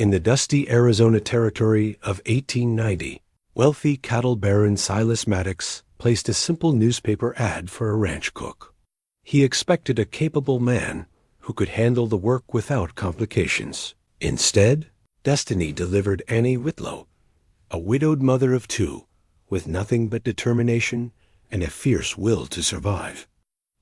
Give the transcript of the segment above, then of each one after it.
In the dusty Arizona territory of 1890, wealthy cattle baron Silas Maddox placed a simple newspaper ad for a ranch cook. He expected a capable man who could handle the work without complications. Instead, destiny delivered Annie Whitlow, a widowed mother of two, with nothing but determination and a fierce will to survive.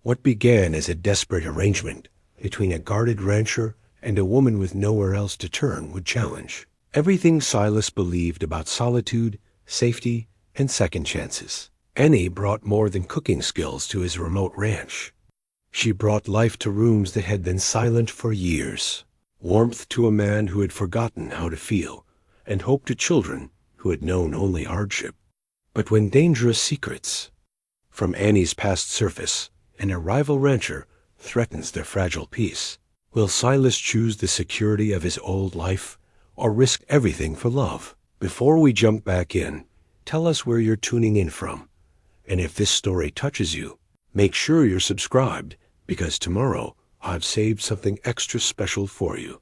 What began as a desperate arrangement between a guarded rancher and a woman with nowhere else to turn would challenge everything Silas believed about solitude, safety, and second chances. Annie brought more than cooking skills to his remote ranch. She brought life to rooms that had been silent for years, warmth to a man who had forgotten how to feel, and hope to children who had known only hardship. But when dangerous secrets from Annie's past surface and a rival rancher threatens their fragile peace, will Silas choose the security of his old life or risk everything for love? Before we jump back in, tell us where you're tuning in from. And if this story touches you, make sure you're subscribed, because tomorrow I've saved something extra special for you.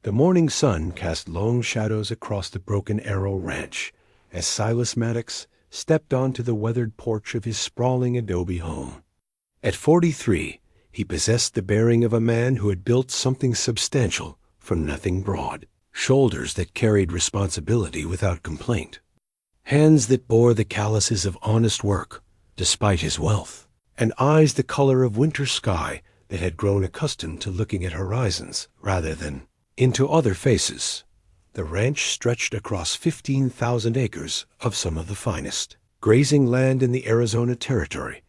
The morning sun cast long shadows across the Broken Arrow Ranch as Silas Maddox stepped onto the weathered porch of his sprawling adobe home. At 43, he possessed the bearing of a man who had built something substantial from nothing broad, shoulders that carried responsibility without complaint, hands that bore the calluses of honest work despite his wealth, and eyes the color of winter sky that had grown accustomed to looking at horizons rather than into other faces. The ranch stretched across 15,000 acres of some of the finest grazing land in the Arizona territory,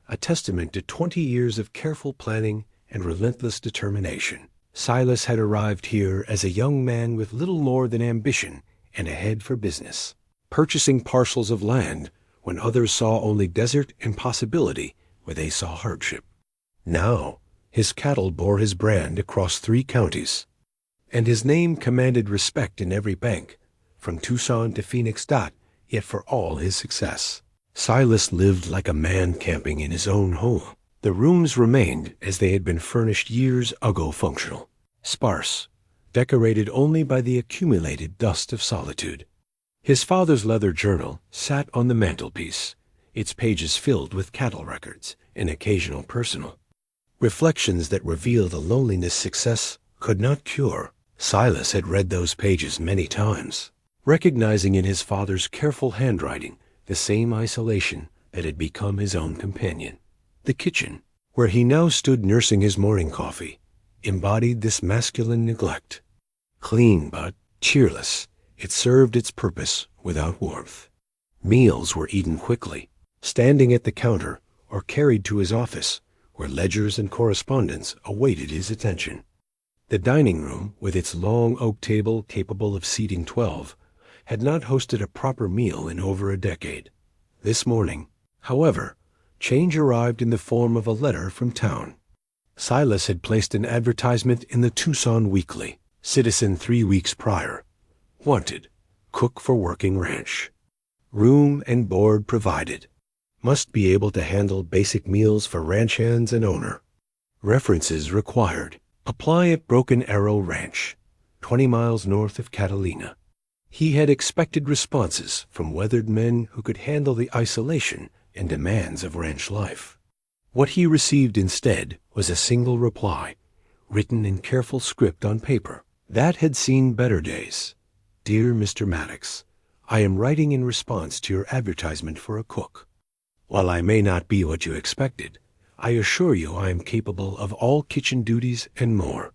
a testament to 20 years of careful planning and relentless determination. Silas had arrived here as a young man with little more than ambition and a head for business, purchasing parcels of land when others saw only desert and possibility where they saw hardship. Now, his cattle bore his brand across 3 counties, and his name commanded respect in every bank, from Tucson to Phoenix. Yet for all his success, Silas lived like a man camping in his own home. The rooms remained as they had been furnished years ago, functional, sparse, decorated only by the accumulated dust of solitude. His father's leather journal sat on the mantelpiece, its pages filled with cattle records and occasional personal reflections that reveal the loneliness success could not cure. Silas had read those pages many times, recognizing in his father's careful handwriting the same isolation that had become his own companion. The kitchen, where he now stood nursing his morning coffee, embodied this masculine neglect. Clean but cheerless, it served its purpose without warmth. Meals were eaten quickly, standing at the counter or carried to his office, where ledgers and correspondence awaited his attention. The dining room, with its long oak table capable of seating 12, had not hosted a proper meal in over a decade. This morning, however, change arrived in the form of a letter from town. Silas had placed an advertisement in the Tucson Weekly, Citizen 3 weeks prior. Wanted, cook for working ranch. Room and board provided. Must be able to handle basic meals for ranch hands and owner. References required. Apply at Broken Arrow Ranch, 20 miles north of Catalina. He had expected responses from weathered men who could handle the isolation and demands of ranch life. What he received instead was a single reply, written in careful script on paper. That had seen better days. Dear Mr. Maddox, I am writing in response to your advertisement for a cook. While I may not be what you expected, I assure you I am capable of all kitchen duties and more.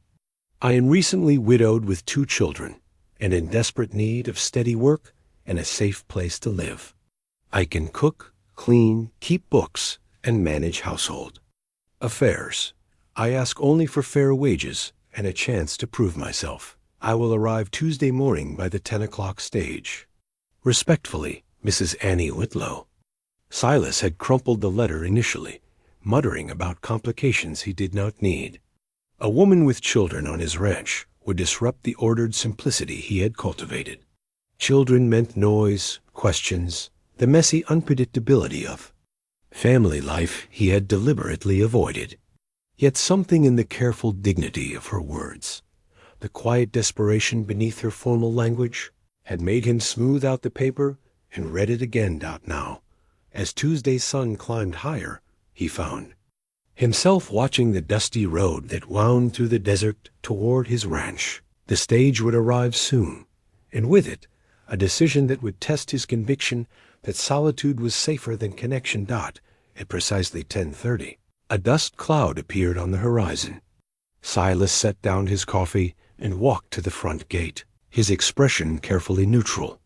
I am recently widowed with 2 children and in desperate need of steady work and a safe place to live. I can cook, clean, keep books, and manage household affairs. I ask only for fair wages and a chance to prove myself. I will arrive Tuesday morning by the 10 o'clock stage. Respectfully, Mrs. Annie Whitlow. Silas had crumpled the letter initially, muttering about complications he did not need. A woman with children on his ranch would disrupt the ordered simplicity he had cultivated. Children meant noise, questions, the messy unpredictability of family life he had deliberately avoided. Yet something in the careful dignity of her words, The quiet desperation beneath her formal language had made him smooth out the paper and read it again. Now, as Tuesday's sun climbed higher, he found himself watching the dusty road that wound through the desert toward his ranch. The stage would arrive soon, and with it, a decision that would test his conviction that solitude was safer than connection. At precisely 10:30, a dust cloud appeared on the horizon. Silas set down his coffee and walked to the front gate, his expression carefully neutral.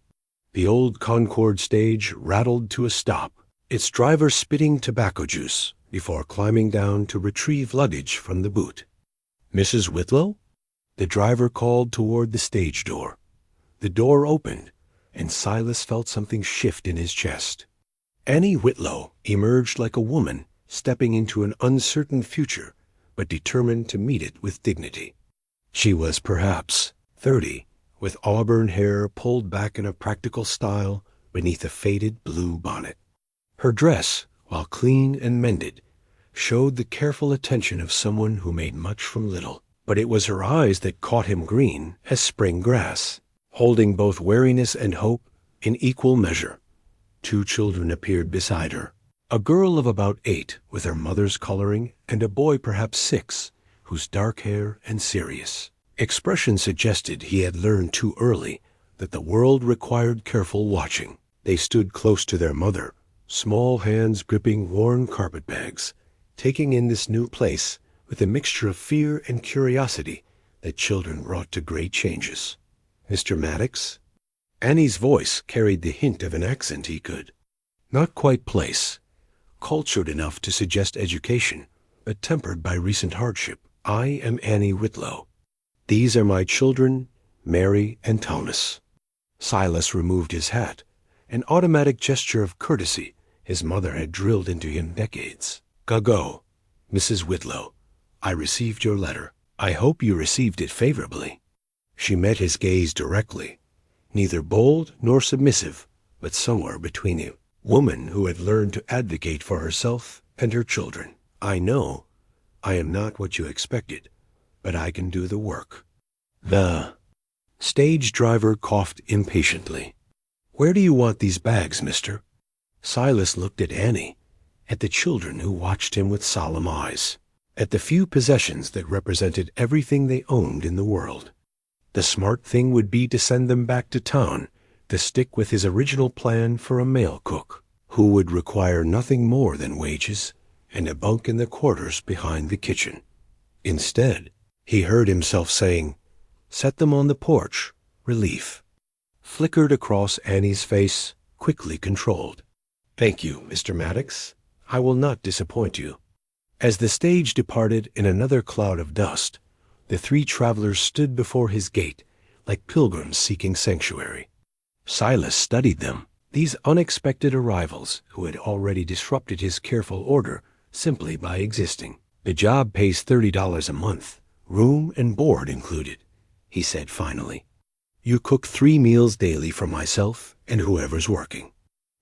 The old Concord stage rattled to a stop, its driver spitting tobacco juice before climbing down to retrieve luggage from the boot. "Mrs. Whitlow?" The driver called toward the stage door. The door opened, and Silas felt something shift in his chest. Annie Whitlow emerged like a woman stepping into an uncertain future, but determined to meet it with dignity. She was perhaps 30, with auburn hair pulled back in a practical style beneath a faded blue bonnet. Her dress, while clean and mended, showed the careful attention of someone who made much from little. But it was her eyes that caught him green as spring grass, holding both wariness and hope in equal measure. Two children appeared beside her, a girl of about 8 with her mother's coloring, and a boy perhaps 6, whose dark hair and serious expression suggested he had learned too early that the world required careful watching. They stood close to their mother, small hands gripping worn carpetbags, taking in this new place with a mixture of fear and curiosity that children brought to great changes. "Mr. Maddox?" Annie's voice carried the hint of an accent he could not quite place, cultured enough to suggest education, but tempered by recent hardship. "I am Annie Whitlow. These are my children, Mary and Thomas." Silas removed his hat, an automatic gesture of courtesy his mother had drilled into him decades. "Go, Mrs. Whitlow. I received your letter. I hope you received it favorably." She met his gaze directly, neither bold nor submissive, but somewhere between you. Woman who had learned to advocate for herself and her children. "I know I am not what you expected, but I can do the work." The stage driver coughed impatiently. "Where do you want these bags, mister?" Silas looked at Annie, at the children who watched him with solemn eyes, at the few possessions that represented everything they owned in the world. The smart thing would be to send them back to town, to stick with his original plan for a male cook, who would require nothing more than wages and a bunk in the quarters behind the kitchen. Instead, he heard himself saying, "Set them on the porch." Relief flickered across Annie's face, quickly controlled. "Thank you, Mr. Maddox. I will not disappoint you." As the stage departed in another cloud of dust, the 3 travelers stood before his gate like pilgrims seeking sanctuary. Silas studied them, these unexpected arrivals who had already disrupted his careful order simply by existing. "The job pays $30 a month, room and board included," he said finally. "You cook 3 meals daily for myself and whoever's working.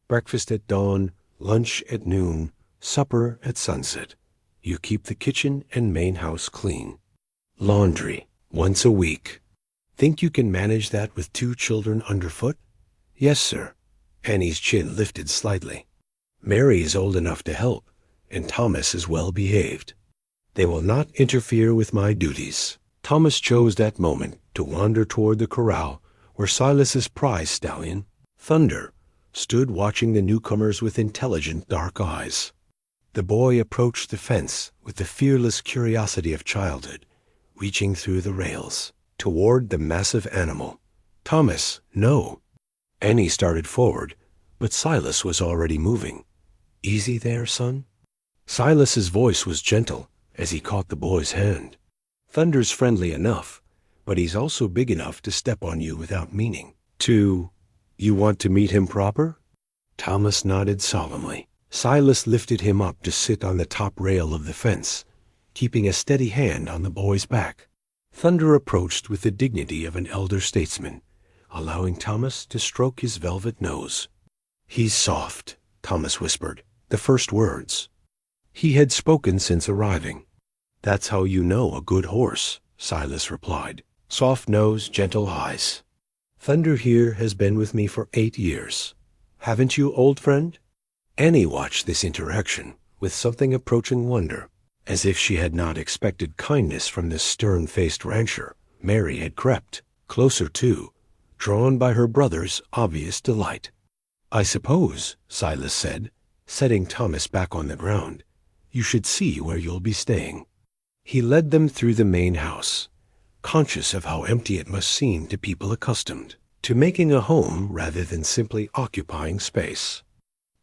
Breakfast at dawn, lunch at noon, supper at sunset. You keep the kitchen and main house clean. Laundry once a week. Think you can manage that with 2 children underfoot?" "Yes, sir." Annie's chin lifted slightly. "Mary is old enough to help, and Thomas is well behaved. They will not interfere with my duties." Thomas chose that moment to wander toward the corral where Silas's prize stallion, Thunder, stood watching the newcomers with intelligent dark eyes. The boy approached the fence with the fearless curiosity of childhood, reaching through the rails toward the massive animal. "Thomas, no." Annie started forward, but Silas was already moving. "Easy there, son." Silas's voice was gentle as he caught the boy's hand. "Thunder's friendly enough, but he's also big enough to step on you without meaning to. You want to meet him proper?" Thomas nodded solemnly. Silas lifted him up to sit on the top rail of the fence, keeping a steady hand on the boy's back. Thunder approached with the dignity of an elder statesman, allowing Thomas to stroke his velvet nose. "He's soft," Thomas whispered, the first words he had spoken since arriving. "That's how you know a good horse," Silas replied. Soft nose, gentle eyes. Thunder here has been with me for 8 years. Haven't you, old friend? Annie watched this interaction with something approaching wonder. As if she had not expected kindness from this stern-faced rancher, Mary had crept closer too, drawn by her brother's obvious delight. I suppose, Silas said, setting Thomas back on the ground, you should see where you'll be staying. He led them through the main house, conscious of how empty it must seem to people accustomed to making a home rather than simply occupying space.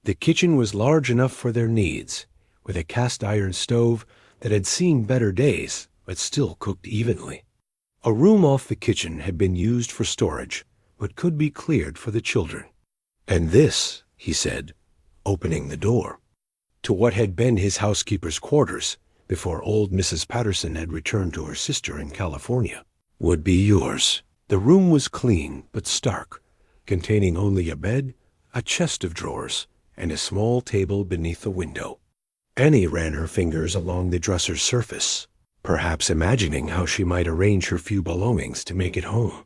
The kitchen was large enough for their needs, with a cast-iron stove that had seen better days but still cooked evenly. A room off the kitchen had been used for storage, but could be cleared for the children. And this, he said, opening the door, to what had been his housekeeper's quarters before old Mrs. Patterson had returned to her sister in California, would be yours. The room was clean but stark, containing only a bed, a chest of drawers, and a small table beneath the window. Annie ran her fingers along the dresser's surface, perhaps imagining how she might arrange her few belongings to make it home.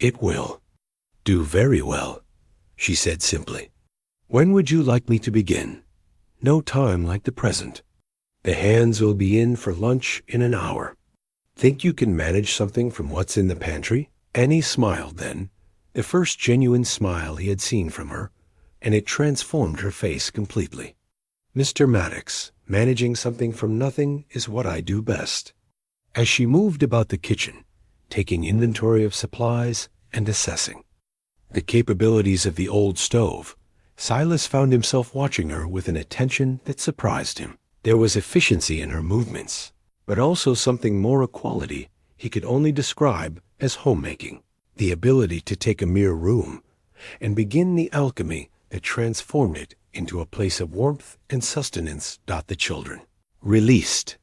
It will do very well, she said simply. When would you like me to begin? No time like the present. The hands will be in for lunch in an hour. Think you can manage something from what's in the pantry? Annie smiled then, the first genuine smile he had seen from her, and it transformed her face completely. Mr. Maddox, managing something from nothing is what I do best. As she moved about the kitchen, taking inventory of supplies and assessing the capabilities of the old stove, Silas found himself watching her with an attention that surprised him. There was efficiency in her movements, but also something more, a quality he could only describe as homemaking, the ability to take a mere room and begin the alchemy that transformed it into a place of warmth and sustenance. The children, released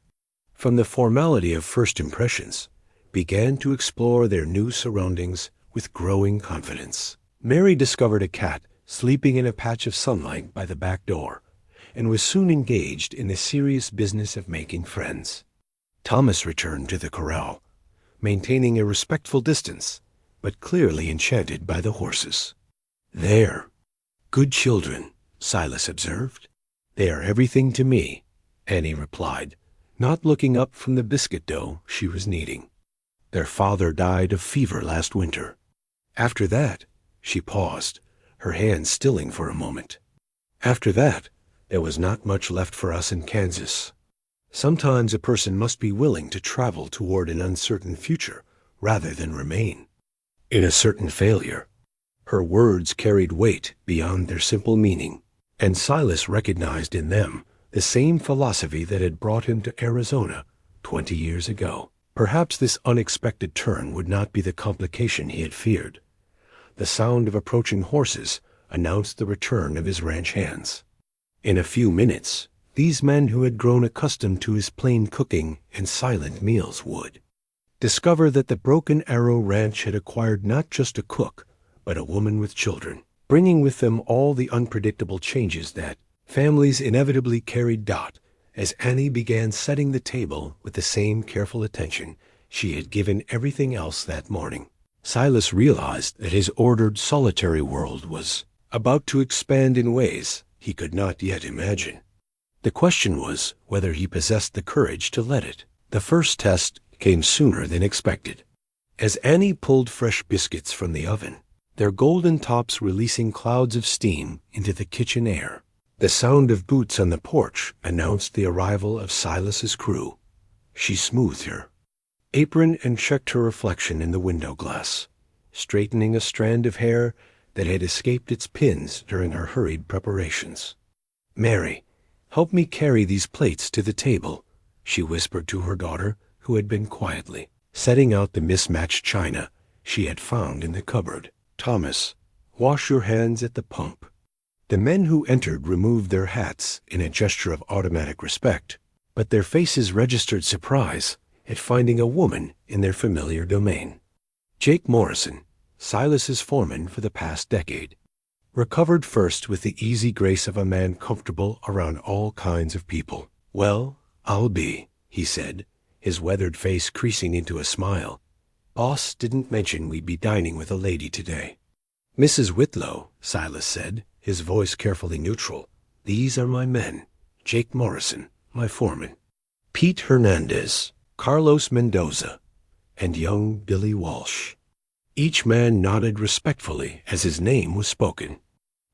from the formality of first impressions, began to explore their new surroundings with growing confidence. Mary discovered a cat sleeping in a patch of sunlight by the back door, and was soon engaged in the serious business of making friends. Thomas returned to the corral, maintaining a respectful distance, but clearly enchanted by the horses. There, good children, Silas observed. They are everything to me, Annie replied, not looking up from the biscuit dough she was kneading. Their father died of fever last winter. After that, she paused, her hand stilling for a moment. After that, there was not much left for us in Kansas. Sometimes a person must be willing to travel toward an uncertain future rather than remain in a certain failure. Her words carried weight beyond their simple meaning, and Silas recognized in them the same philosophy that had brought him to Arizona 20 years ago. Perhaps this unexpected turn would not be the complication he had feared. The sound of approaching horses announced the return of his ranch hands. In a few minutes, these men who had grown accustomed to his plain cooking and silent meals would discover that the Broken Arrow Ranch had acquired not just a cook, but a woman with children, bringing with them all the unpredictable changes that families inevitably carried. As Annie began setting the table with the same careful attention she had given everything else that morning, Silas realized that his ordered, solitary world was about to expand in ways he could not yet imagine. The question was whether he possessed the courage to let it. The first test came sooner than expected. As Annie pulled fresh biscuits from the oven, their golden tops releasing clouds of steam into the kitchen air, the sound of boots on the porch announced the arrival of Silas's crew. She smoothed her apron and checked her reflection in the window glass, straightening a strand of hair that had escaped its pins during her hurried preparations. "Mary, help me carry these plates to the table," she whispered to her daughter, who had been quietly setting out the mismatched china she had found in the cupboard. "Thomas, wash your hands at the pump." The men who entered removed their hats in a gesture of automatic respect, but their faces registered surprise at finding a woman in their familiar domain. Jake Morrison, Silas's foreman for the past decade, recovered first with the easy grace of a man comfortable around all kinds of people. "Well, I'll be," he said, his weathered face creasing into a smile. Boss didn't mention we'd be dining with a lady today. Mrs. Whitlow, Silas said, his voice carefully neutral. These are my men. Jake Morrison, my foreman. Pete Hernandez, Carlos Mendoza, and young Billy Walsh. Each man nodded respectfully as his name was spoken.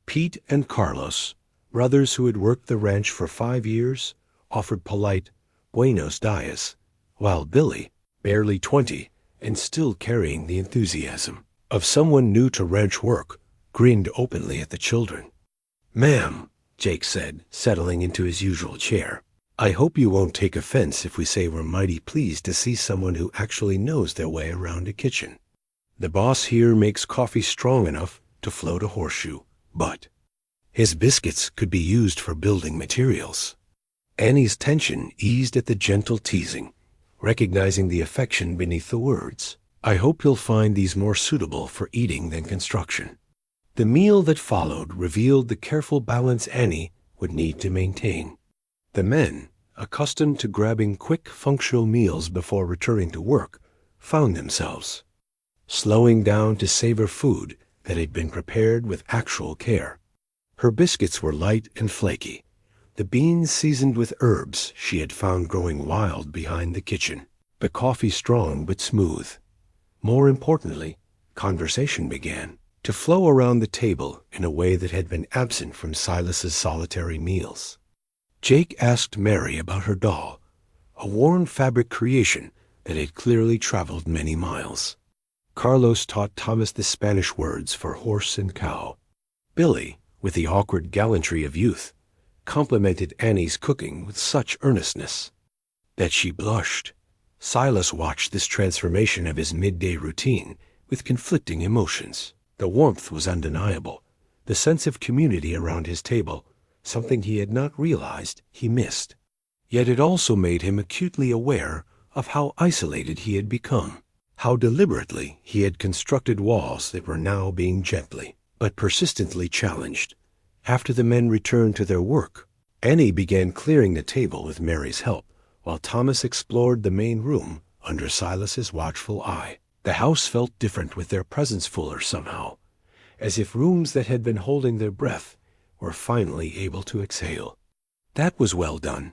Pete and Carlos, brothers who had worked the ranch for 5 years, offered polite buenos dias, while Billy, barely 20 and still carrying the enthusiasm of someone new to ranch work, grinned openly at the children. "Ma'am," Jake said, settling into his usual chair, "I hope you won't take offense if we say we're mighty pleased to see someone who actually knows their way around a kitchen. The boss here makes coffee strong enough to float a horseshoe, but his biscuits could be used for building materials." Annie's tension eased at the gentle teasing, recognizing the affection beneath the words. "I hope you'll find these more suitable for eating than construction." The meal that followed revealed the careful balance Annie would need to maintain. The men, accustomed to grabbing quick, functional meals before returning to work, found themselves slowing down to savor food that had been prepared with actual care. Her biscuits were light and flaky, the beans seasoned with herbs she had found growing wild behind the kitchen, the coffee strong but smooth. More importantly, conversation began to flow around the table in a way that had been absent from Silas's solitary meals. Jake asked Mary about her doll, a worn fabric creation that had clearly traveled many miles. Carlos taught Thomas the Spanish words for horse and cow. Billy, with the awkward gallantry of youth, complimented Annie's cooking with such earnestness that she blushed. Silas watched this transformation of his midday routine with conflicting emotions. The warmth was undeniable, the sense of community around his table, something he had not realized he missed. Yet it also made him acutely aware of how isolated he had become, how deliberately he had constructed walls that were now being gently but persistently challenged. After the men returned to their work, Annie began clearing the table with Mary's help, while Thomas explored the main room under Silas's watchful eye. The house felt different with their presence fuller somehow, as if rooms that had been holding their breath were finally able to exhale. "That was well done,"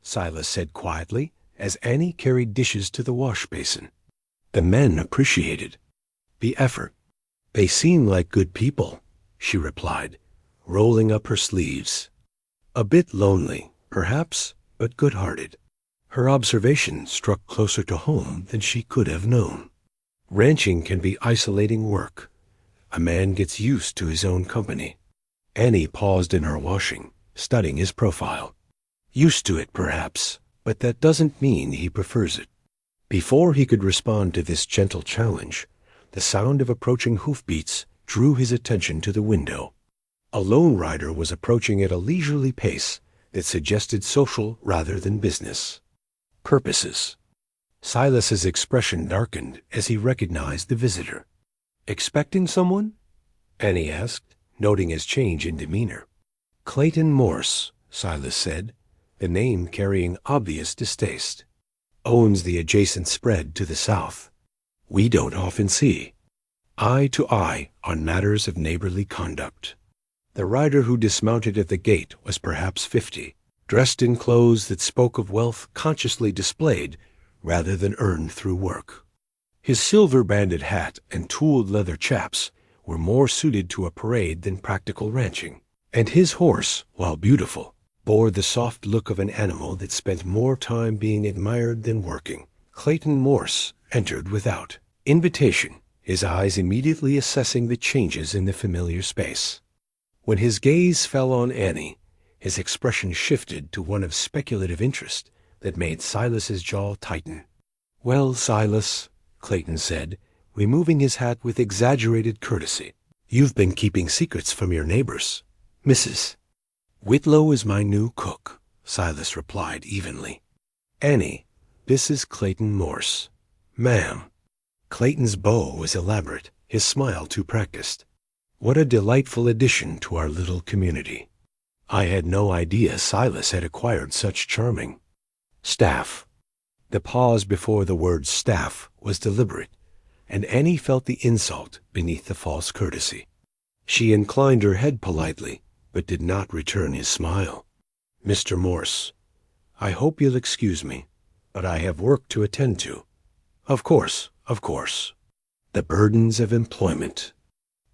Silas said quietly as Annie carried dishes to the wash basin. The men appreciated the effort. "They seem like good people," she replied, rolling up her sleeves. "A bit lonely, perhaps, but good-hearted." Her observation struck closer to home than she could have known. Ranching can be isolating work. A man gets used to his own company. Annie paused in her washing, studying his profile. "Used to it, perhaps, but that doesn't mean he prefers it." Before he could respond to this gentle challenge, the sound of approaching hoofbeats drew his attention to the window. A lone rider was approaching at a leisurely pace that suggested social rather than business purposes. Silas's expression darkened as he recognized the visitor. "Expecting someone?" Annie asked, noting his change in demeanor. "Clayton Morse," Silas said, the name carrying obvious distaste. "Owns the adjacent spread to the south. We don't often see eye to eye on matters of neighborly conduct." The rider who dismounted at the gate was perhaps 50, dressed in clothes that spoke of wealth consciously displayed rather than earned through work. His silver-banded hat and tooled leather chaps were more suited to a parade than practical ranching, and his horse, while beautiful, bore the soft look of an animal that spent more time being admired than working. Clayton Morse entered without invitation, his eyes immediately assessing the changes in the familiar space. When his gaze fell on Annie, his expression shifted to one of speculative interest that made Silas's jaw tighten. "Well, Silas," Clayton said, removing his hat with exaggerated courtesy, "you've been keeping secrets from your neighbors. Mrs. Whitlow is my new cook," Silas replied evenly. "Annie, this is Clayton Morse." "Ma'am." Clayton's bow was elaborate, his smile too practiced. "What a delightful addition to our little community. I had no idea Silas had acquired such charming staff." The pause before the word staff was deliberate, and Annie felt the insult beneath the false courtesy. She inclined her head politely, but did not return his smile. "Mr. Morse, I hope you'll excuse me, but I have work to attend to." Of course, of course. The burdens of employment.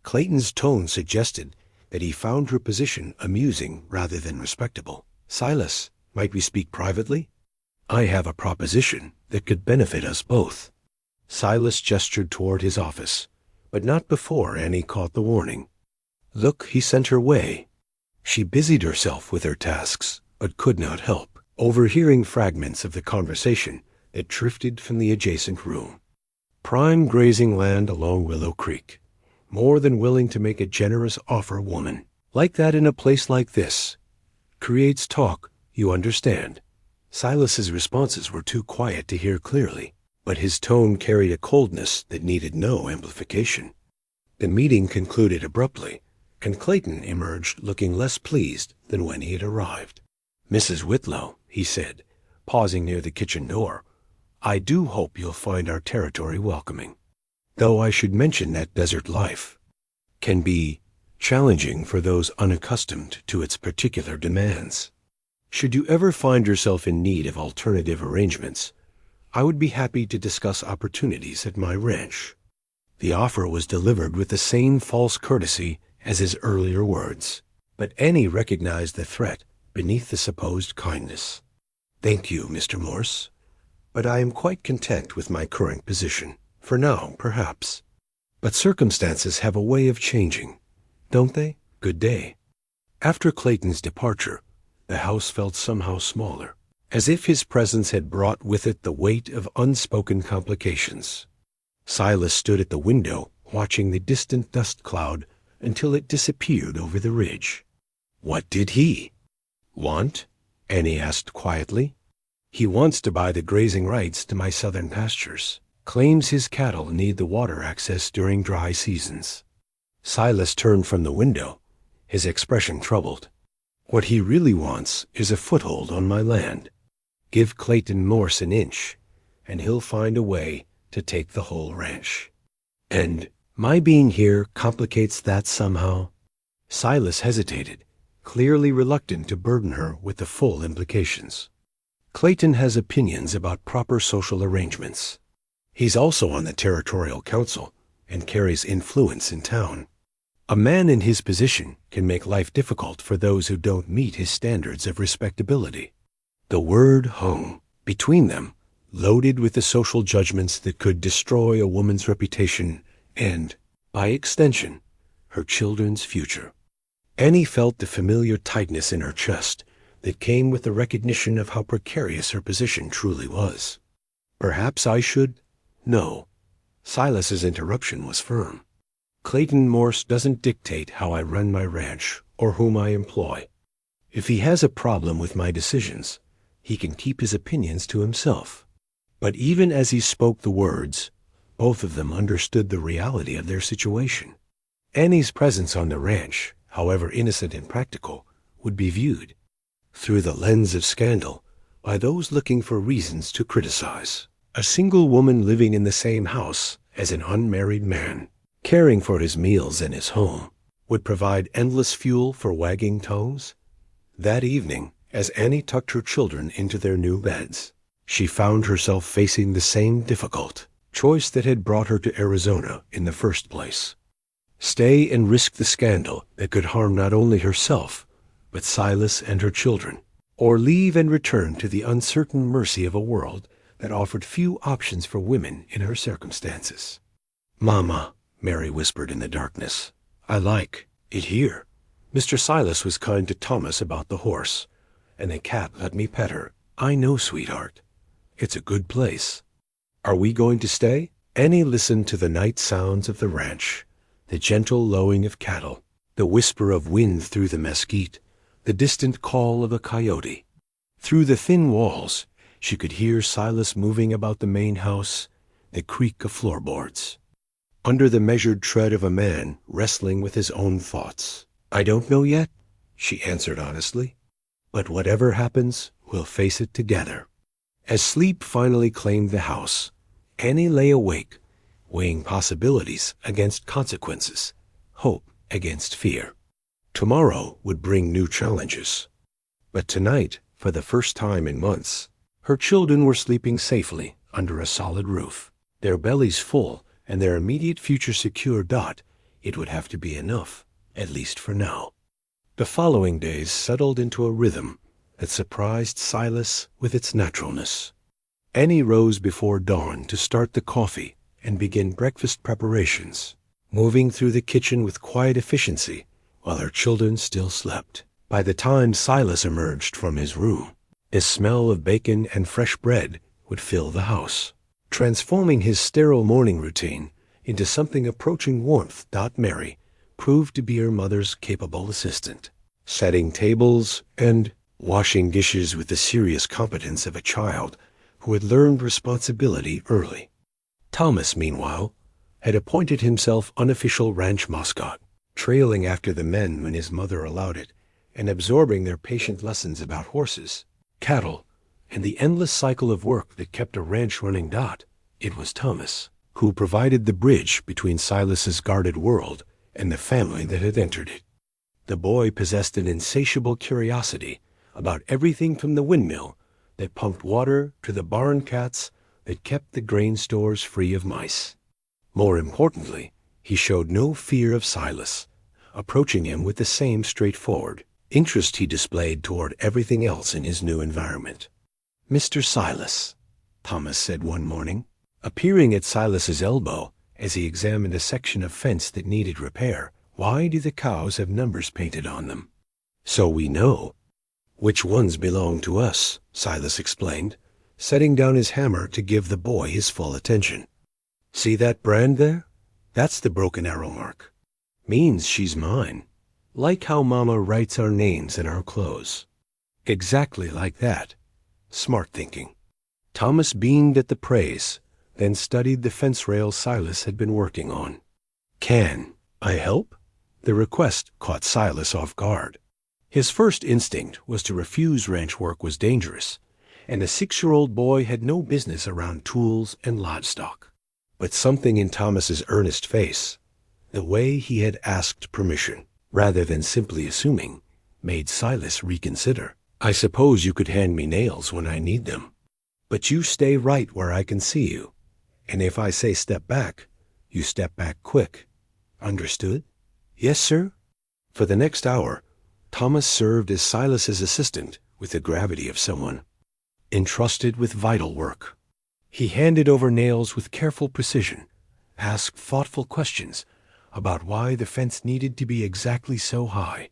Clayton's tone suggested that he found her position amusing rather than respectable. "Silas, might we speak privately? I have a proposition that could benefit us both." Silas gestured toward his office, but not before Annie caught the warning. Look he sent her way. She busied herself with her tasks, but could not help overhearing fragments of the conversation that drifted from the adjacent room. Prime grazing land along Willow Creek. More than willing to make a generous offer woman. Like that in a place like this. Creates talk, you understand. Silas's responses were too quiet to hear clearly, but his tone carried a coldness that needed no amplification. The meeting concluded abruptly, and Clayton emerged looking less pleased than when he had arrived. "Mrs. Whitlow," he said, pausing near the kitchen door, "I do hope you'll find our territory welcoming. Though I should mention that desert life can be challenging for those unaccustomed to its particular demands. Should you ever find yourself in need of alternative arrangements, I would be happy to discuss opportunities at my ranch." The offer was delivered with the same false courtesy as his earlier words, but Annie recognized the threat beneath the supposed kindness. "Thank you, Mr. Morse, but I am quite content with my current position. For now, perhaps. But circumstances have a way of changing, don't they? Good day." After Clayton's departure, the house felt somehow smaller, as if his presence had brought with it the weight of unspoken complications. Silas stood at the window, watching the distant dust cloud until it disappeared over the ridge. "What did he want?" Annie asked quietly. "He wants to buy the grazing rights to my southern pastures. Claims his cattle need the water access during dry seasons." Silas turned from the window, his expression troubled. "What he really wants is a foothold on my land. Give Clayton Morse an inch, and he'll find a way to take the whole ranch. And my being here complicates that somehow?" Silas hesitated, clearly reluctant to burden her with the full implications. "Clayton has opinions about proper social arrangements. He's also on the territorial council and carries influence in town. A man in his position can make life difficult for those who don't meet his standards of respectability." The word hung between them, loaded with the social judgments that could destroy a woman's reputation and, by extension, her children's future. Annie felt the familiar tightness in her chest that came with the recognition of how precarious her position truly was. "Perhaps I should—" "No." Silas's interruption was firm. "Clayton Morse doesn't dictate how I run my ranch or whom I employ. If he has a problem with my decisions, he can keep his opinions to himself." But even as he spoke the words, both of them understood the reality of their situation. Annie's presence on the ranch, however innocent and practical, would be viewed through the lens of scandal by those looking for reasons to criticize. A single woman living in the same house as an unmarried man, caring for his meals and his home, would provide endless fuel for wagging tongues. That evening, as Annie tucked her children into their new beds, she found herself facing the same difficult choice that had brought her to Arizona in the first place. Stay and risk the scandal that could harm not only herself, but Silas and her children, or leave and return to the uncertain mercy of a world that offered few options for women in her circumstances. "Mama," Mary whispered in the darkness, "I like it here. Mr. Silas was kind to Thomas about the horse, and the cat let me pet her. I know, sweetheart. It's a good place. Are we going to stay?" Annie listened to the night sounds of the ranch, the gentle lowing of cattle, the whisper of wind through the mesquite, the distant call of a coyote. Through the thin walls, she could hear Silas moving about the main house, the creak of floorboards. Under the measured tread of a man wrestling with his own thoughts. "I don't know yet," she answered honestly. "But whatever happens, we'll face it together." As sleep finally claimed the house, Annie lay awake, weighing possibilities against consequences, hope against fear. Tomorrow would bring new challenges. But tonight, for the first time in months, her children were sleeping safely under a solid roof. Their bellies full and their immediate future secure. It would have to be enough, at least for now. The following days settled into a rhythm that surprised Silas with its naturalness. Annie rose before dawn to start the coffee and begin breakfast preparations, moving through the kitchen with quiet efficiency while her children still slept. By the time Silas emerged from his room, a smell of bacon and fresh bread would fill the house, transforming his sterile morning routine into something approaching warmth. Mary proved to be her mother's capable assistant, setting tables and washing dishes with the serious competence of a child who had learned responsibility early. Thomas, meanwhile, had appointed himself unofficial ranch mascot, trailing after the men when his mother allowed it, and absorbing their patient lessons about horses, cattle, and the endless cycle of work that kept a ranch running. It was Thomas who provided the bridge between Silas's guarded world and the family that had entered it. The boy possessed an insatiable curiosity about everything from the windmill that pumped water to the barn cats that kept the grain stores free of mice. More importantly, he showed no fear of Silas, approaching him with the same straightforward interest he displayed toward everything else in his new environment. "Mr. Silas," Thomas said one morning, appearing at Silas's elbow as he examined a section of fence that needed repair, "why do the cows have numbers painted on them?" "So we know which ones belong to us," Silas explained, setting down his hammer to give the boy his full attention. "See that brand there? That's the broken arrow mark. Means she's mine. Like how Mama writes our names in our clothes. Exactly like that. Smart thinking." Thomas beamed at the praise, then studied the fence rail Silas had been working on. "Can I help?" The request caught Silas off guard. His first instinct was to refuse. Ranch work was dangerous, and a 6-year-old boy had no business around tools and livestock. But something in Thomas's earnest face, the way he had asked permission, rather than simply assuming, made Silas reconsider. "I suppose you could hand me nails when I need them. But you stay right where I can see you. And if I say step back, you step back quick. Understood?" "Yes, sir." For the next hour, Thomas served as Silas's assistant with the gravity of someone entrusted with vital work. He handed over nails with careful precision, asked thoughtful questions about why the fence needed to be exactly so high,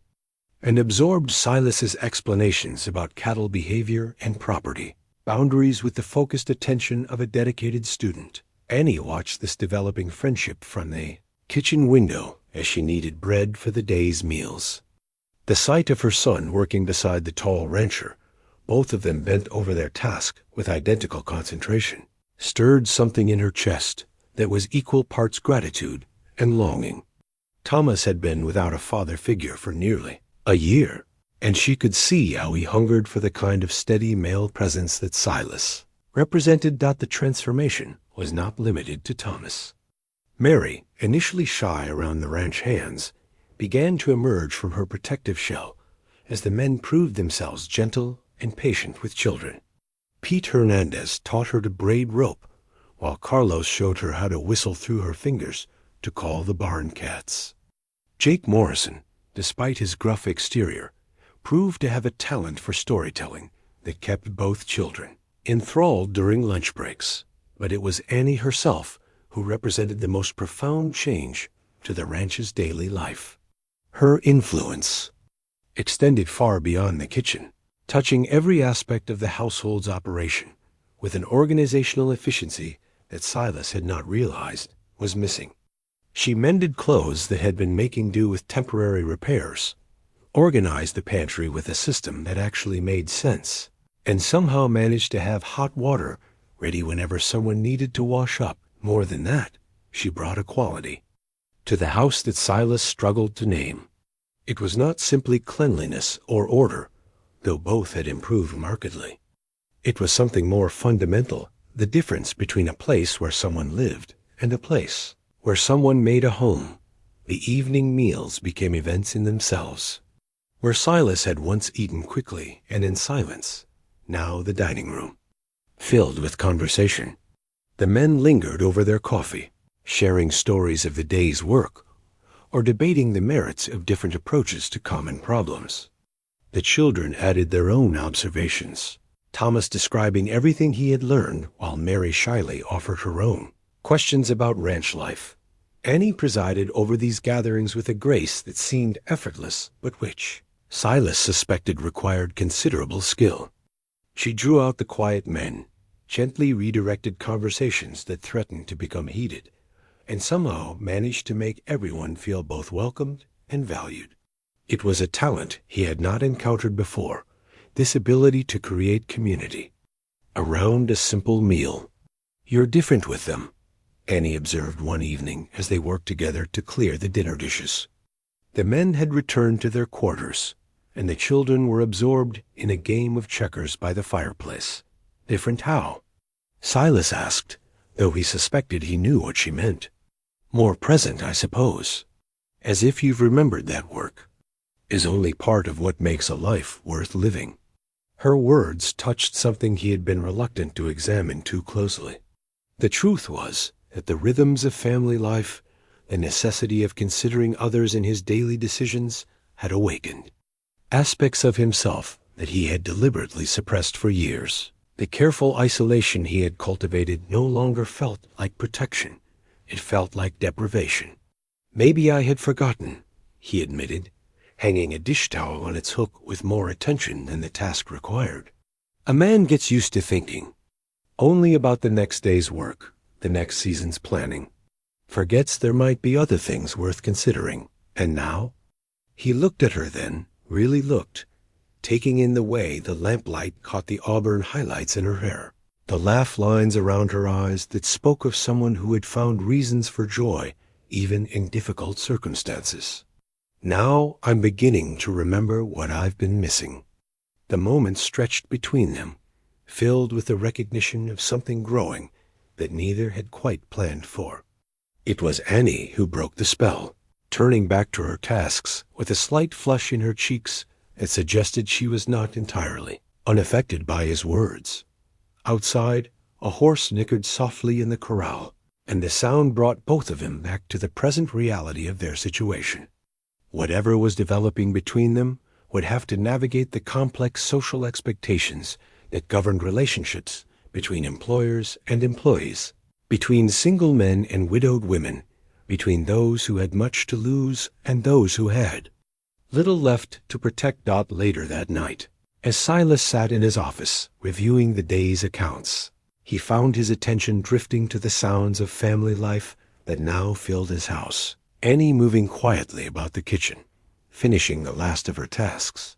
and absorbed Silas's explanations about cattle behavior and property boundaries with the focused attention of a dedicated student. Annie watched this developing friendship from the kitchen window as she kneaded bread for the day's meals. The sight of her son working beside the tall rancher, both of them bent over their task with identical concentration, stirred something in her chest that was equal parts gratitude and longing. Thomas had been without a father figure for nearly a year, and she could see how he hungered for the kind of steady male presence that Silas represented. The transformation was not limited to Thomas. Mary, initially shy around the ranch hands, began to emerge from her protective shell as the men proved themselves gentle and patient with children. Pete Hernandez taught her to braid rope, while Carlos showed her how to whistle through her fingers to call the barn cats. Jake Morrison, despite his gruff exterior, proved to have a talent for storytelling that kept both children enthralled during lunch breaks. But it was Annie herself who represented the most profound change to the ranch's daily life. Her influence extended far beyond the kitchen, touching every aspect of the household's operation with an organizational efficiency that Silas had not realized was missing. She mended clothes that had been making do with temporary repairs, organized the pantry with a system that actually made sense, and somehow managed to have hot water ready whenever someone needed to wash up. More than that, she brought a quality to the house that Silas struggled to name. It was not simply cleanliness or order, though both had improved markedly. It was something more fundamental, the difference between a place where someone lived and a place where someone made a home. The evening meals became events in themselves. Where Silas had once eaten quickly and in silence, now the dining room, filled with conversation. The men lingered over their coffee, sharing stories of the day's work, or debating the merits of different approaches to common problems. The children added their own observations, Thomas describing everything he had learned while Mary shyly offered her own. Questions about ranch life. Annie presided over these gatherings with a grace that seemed effortless, but which Silas suspected required considerable skill. She drew out the quiet men, gently redirected conversations that threatened to become heated, and somehow managed to make everyone feel both welcomed and valued. It was a talent he had not encountered before, this ability to create community around a simple meal. "You're different with them," Annie observed one evening as they worked together to clear the dinner dishes. The men had returned to their quarters, and the children were absorbed in a game of checkers by the fireplace. "Different how?" Silas asked, though he suspected he knew what she meant. "More present, I suppose. As if you've remembered that work is only part of what makes a life worth living." Her words touched something he had been reluctant to examine too closely. The truth was that the rhythms of family life, the necessity of considering others in his daily decisions, had awakened aspects of himself that he had deliberately suppressed for years. The careful isolation he had cultivated no longer felt like protection. It felt like deprivation. "Maybe I had forgotten," he admitted, hanging a dish towel on its hook with more attention than the task required. A man gets used to thinking only about the next day's work, the next season's planning. Forgets there might be other things worth considering. And now? He looked at her then, really looked, taking in the way the lamplight caught the auburn highlights in her hair, the laugh lines around her eyes that spoke of someone who had found reasons for joy even in difficult circumstances. "Now I'm beginning to remember what I've been missing." The moment stretched between them, filled with the recognition of something growing that neither had quite planned for. It was Annie who broke the spell, turning back to her tasks with a slight flush in her cheeks that suggested she was not entirely unaffected by his words. Outside, a horse nickered softly in the corral, and the sound brought both of them back to the present reality of their situation. Whatever was developing between them would have to navigate the complex social expectations that governed relationships between employers and employees, between single men and widowed women, between those who had much to lose and those who had little left to protect. Later that night, as Silas sat in his office reviewing the day's accounts, he found his attention drifting to the sounds of family life that now filled his house. Annie moving quietly about the kitchen, finishing the last of her tasks.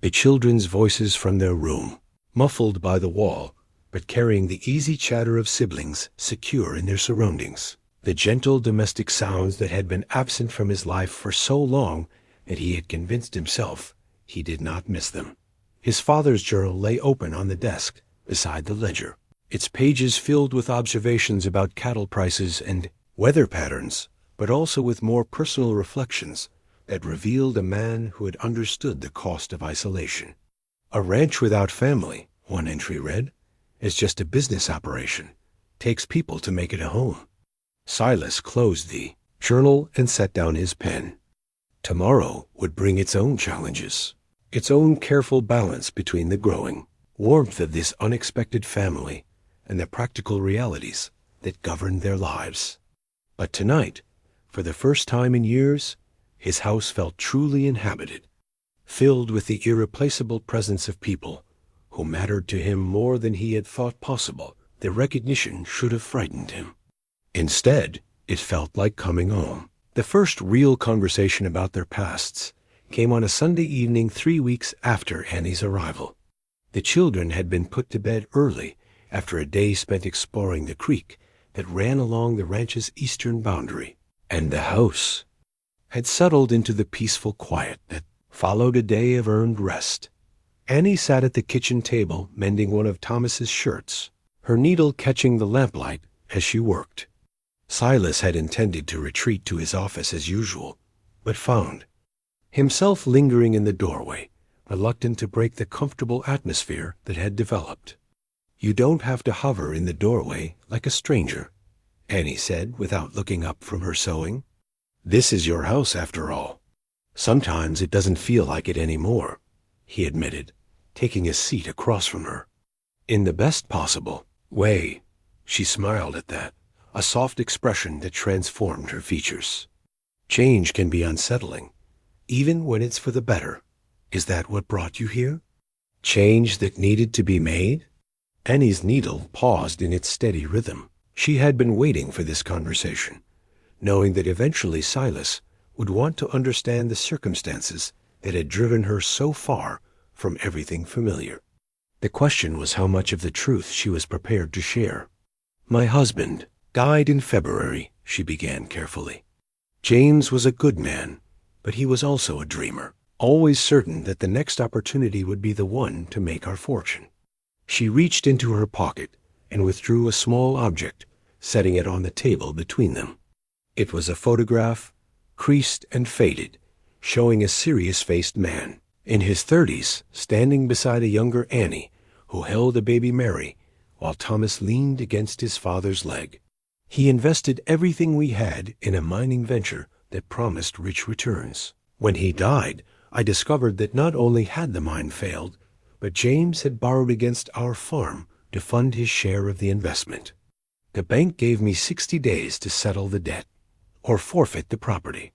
The children's voices from their room, muffled by the wall, but carrying the easy chatter of siblings secure in their surroundings. The gentle domestic sounds that had been absent from his life for so long that he had convinced himself he did not miss them. His father's journal lay open on the desk beside the ledger, its pages filled with observations about cattle prices and weather patterns, but also with more personal reflections that revealed a man who had understood the cost of isolation. "A ranch without family," one entry read, "is just a business operation. Takes people to make it a home." Silas closed the journal and set down his pen. Tomorrow would bring its own challenges, its own careful balance between the growing warmth of this unexpected family and the practical realities that governed their lives. But tonight, for the first time in years, his house felt truly inhabited, filled with the irreplaceable presence of people who mattered to him more than he had thought possible. The recognition should have frightened him. Instead, it felt like coming home. The first real conversation about their pasts came on a Sunday evening 3 weeks after Annie's arrival. The children had been put to bed early after a day spent exploring the creek that ran along the ranch's eastern boundary, and the house had settled into the peaceful quiet that followed a day of earned rest. Annie sat at the kitchen table mending one of Thomas's shirts, her needle catching the lamplight as she worked. Silas had intended to retreat to his office as usual, but found himself lingering in the doorway, reluctant to break the comfortable atmosphere that had developed. "You don't have to hover in the doorway like a stranger," Annie said without looking up from her sewing. "This is your house, after all." "Sometimes it doesn't feel like it anymore," he admitted, taking a seat across from her. "In the best possible way." She smiled at that, a soft expression that transformed her features. "Change can be unsettling, even when it's for the better. Is that what brought you here? Change that needed to be made?" Annie's needle paused in its steady rhythm. She had been waiting for this conversation, knowing that eventually Silas would want to understand the circumstances that had driven her so far from everything familiar. The question was how much of the truth she was prepared to share. "My husband died in February," she began carefully. "James was a good man, but he was also a dreamer, always certain that the next opportunity would be the one to make our fortune." She reached into her pocket and withdrew a small object, setting it on the table between them. It was a photograph, creased and faded, showing a serious-faced man in his 30s standing beside a younger Annie who held a baby Mary while Thomas leaned against his father's leg. "He invested everything we had in a mining venture that promised rich returns. When he died, I discovered that not only had the mine failed, but James had borrowed against our farm to fund his share of the investment. The bank gave me 60 days to settle the debt or forfeit the property."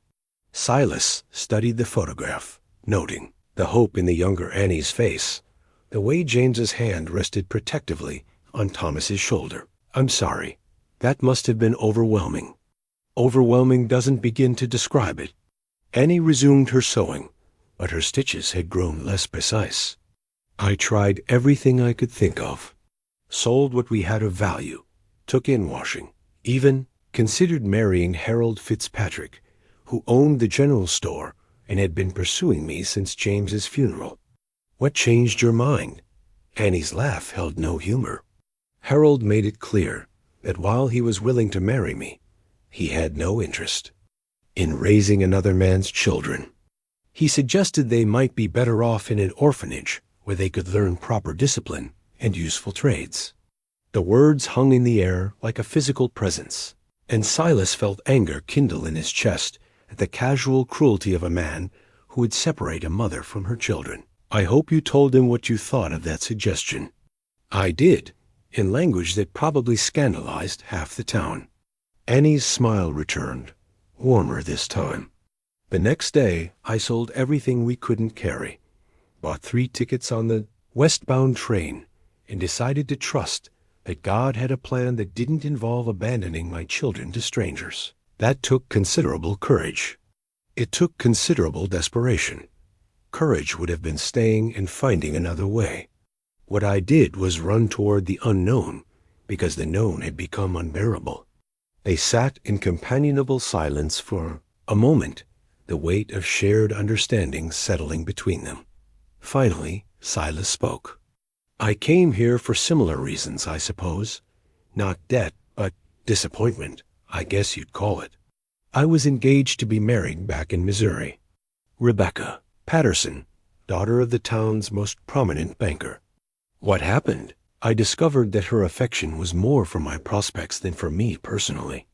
Silas studied the photograph, noting the hope in the younger Annie's face, the way James's hand rested protectively on Thomas's shoulder. "I'm sorry. That must have been overwhelming." "Overwhelming doesn't begin to describe it." Annie resumed her sewing, but her stitches had grown less precise. "I tried everything I could think of. Sold what we had of value, took in washing, even considered marrying Harold Fitzpatrick, who owned the general store and had been pursuing me since James's funeral." "What changed your mind?" Annie's laugh held no humor. "Harold made it clear that while he was willing to marry me, he had no interest in raising another man's children. He suggested they might be better off in an orphanage where they could learn proper discipline and useful trades." The words hung in the air like a physical presence, and Silas felt anger kindle in his chest at the casual cruelty of a man who would separate a mother from her children. "I hope you told him what you thought of that suggestion." "I did, in language that probably scandalized half the town." Annie's smile returned, warmer this time. "The next day I sold everything we couldn't carry, bought 3 tickets on the westbound train, and decided to trust that God had a plan that didn't involve abandoning my children to strangers. That took considerable courage. It took considerable desperation. Courage would have been staying and finding another way. What I did was run toward the unknown because the known had become unbearable." They sat in companionable silence for a moment, the weight of shared understanding settling between them. Finally, Silas spoke. "I came here for similar reasons, I suppose. Not debt, but disappointment, I guess you'd call it. I was engaged to be married back in Missouri. Rebecca Patterson, daughter of the town's most prominent banker. What happened? I discovered that her affection was more for my prospects than for me personally.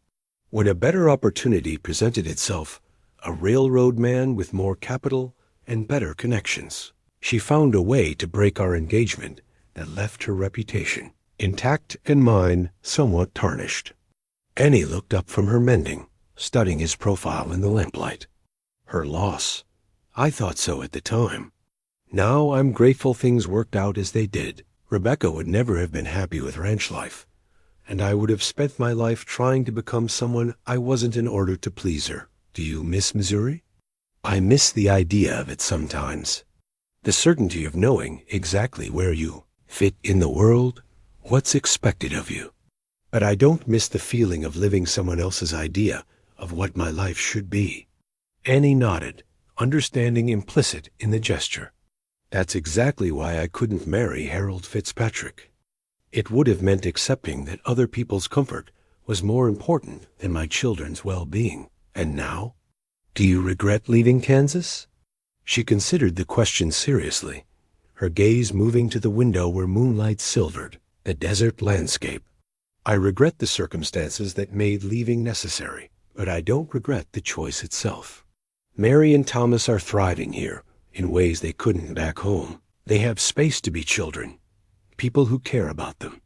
When a better opportunity presented itself, a railroad man with more capital and better connections, she found a way to break our engagement that left her reputation intact and mine somewhat tarnished." Annie looked up from her mending, studying his profile in the lamplight. "Her loss. I thought so at the time. Now I'm grateful things worked out as they did. Rebecca would never have been happy with ranch life, and I would have spent my life trying to become someone I wasn't in order to please her. Do you miss Missouri?" "I miss the idea of it sometimes. The certainty of knowing exactly where you fit in the world, what's expected of you. But I don't miss the feeling of living someone else's idea of what my life should be." Annie nodded, understanding implicit in the gesture. "That's exactly why I couldn't marry Harold Fitzpatrick. It would have meant accepting that other people's comfort was more important than my children's well-being. And now? Do you regret leaving Kansas? She considered the question seriously, her gaze moving to the window where moonlight silvered the desert landscape. I regret the circumstances that made leaving necessary, but I don't regret the choice itself. Mary and Thomas are thriving here in ways they couldn't back home. They have space to be children, people who care about them,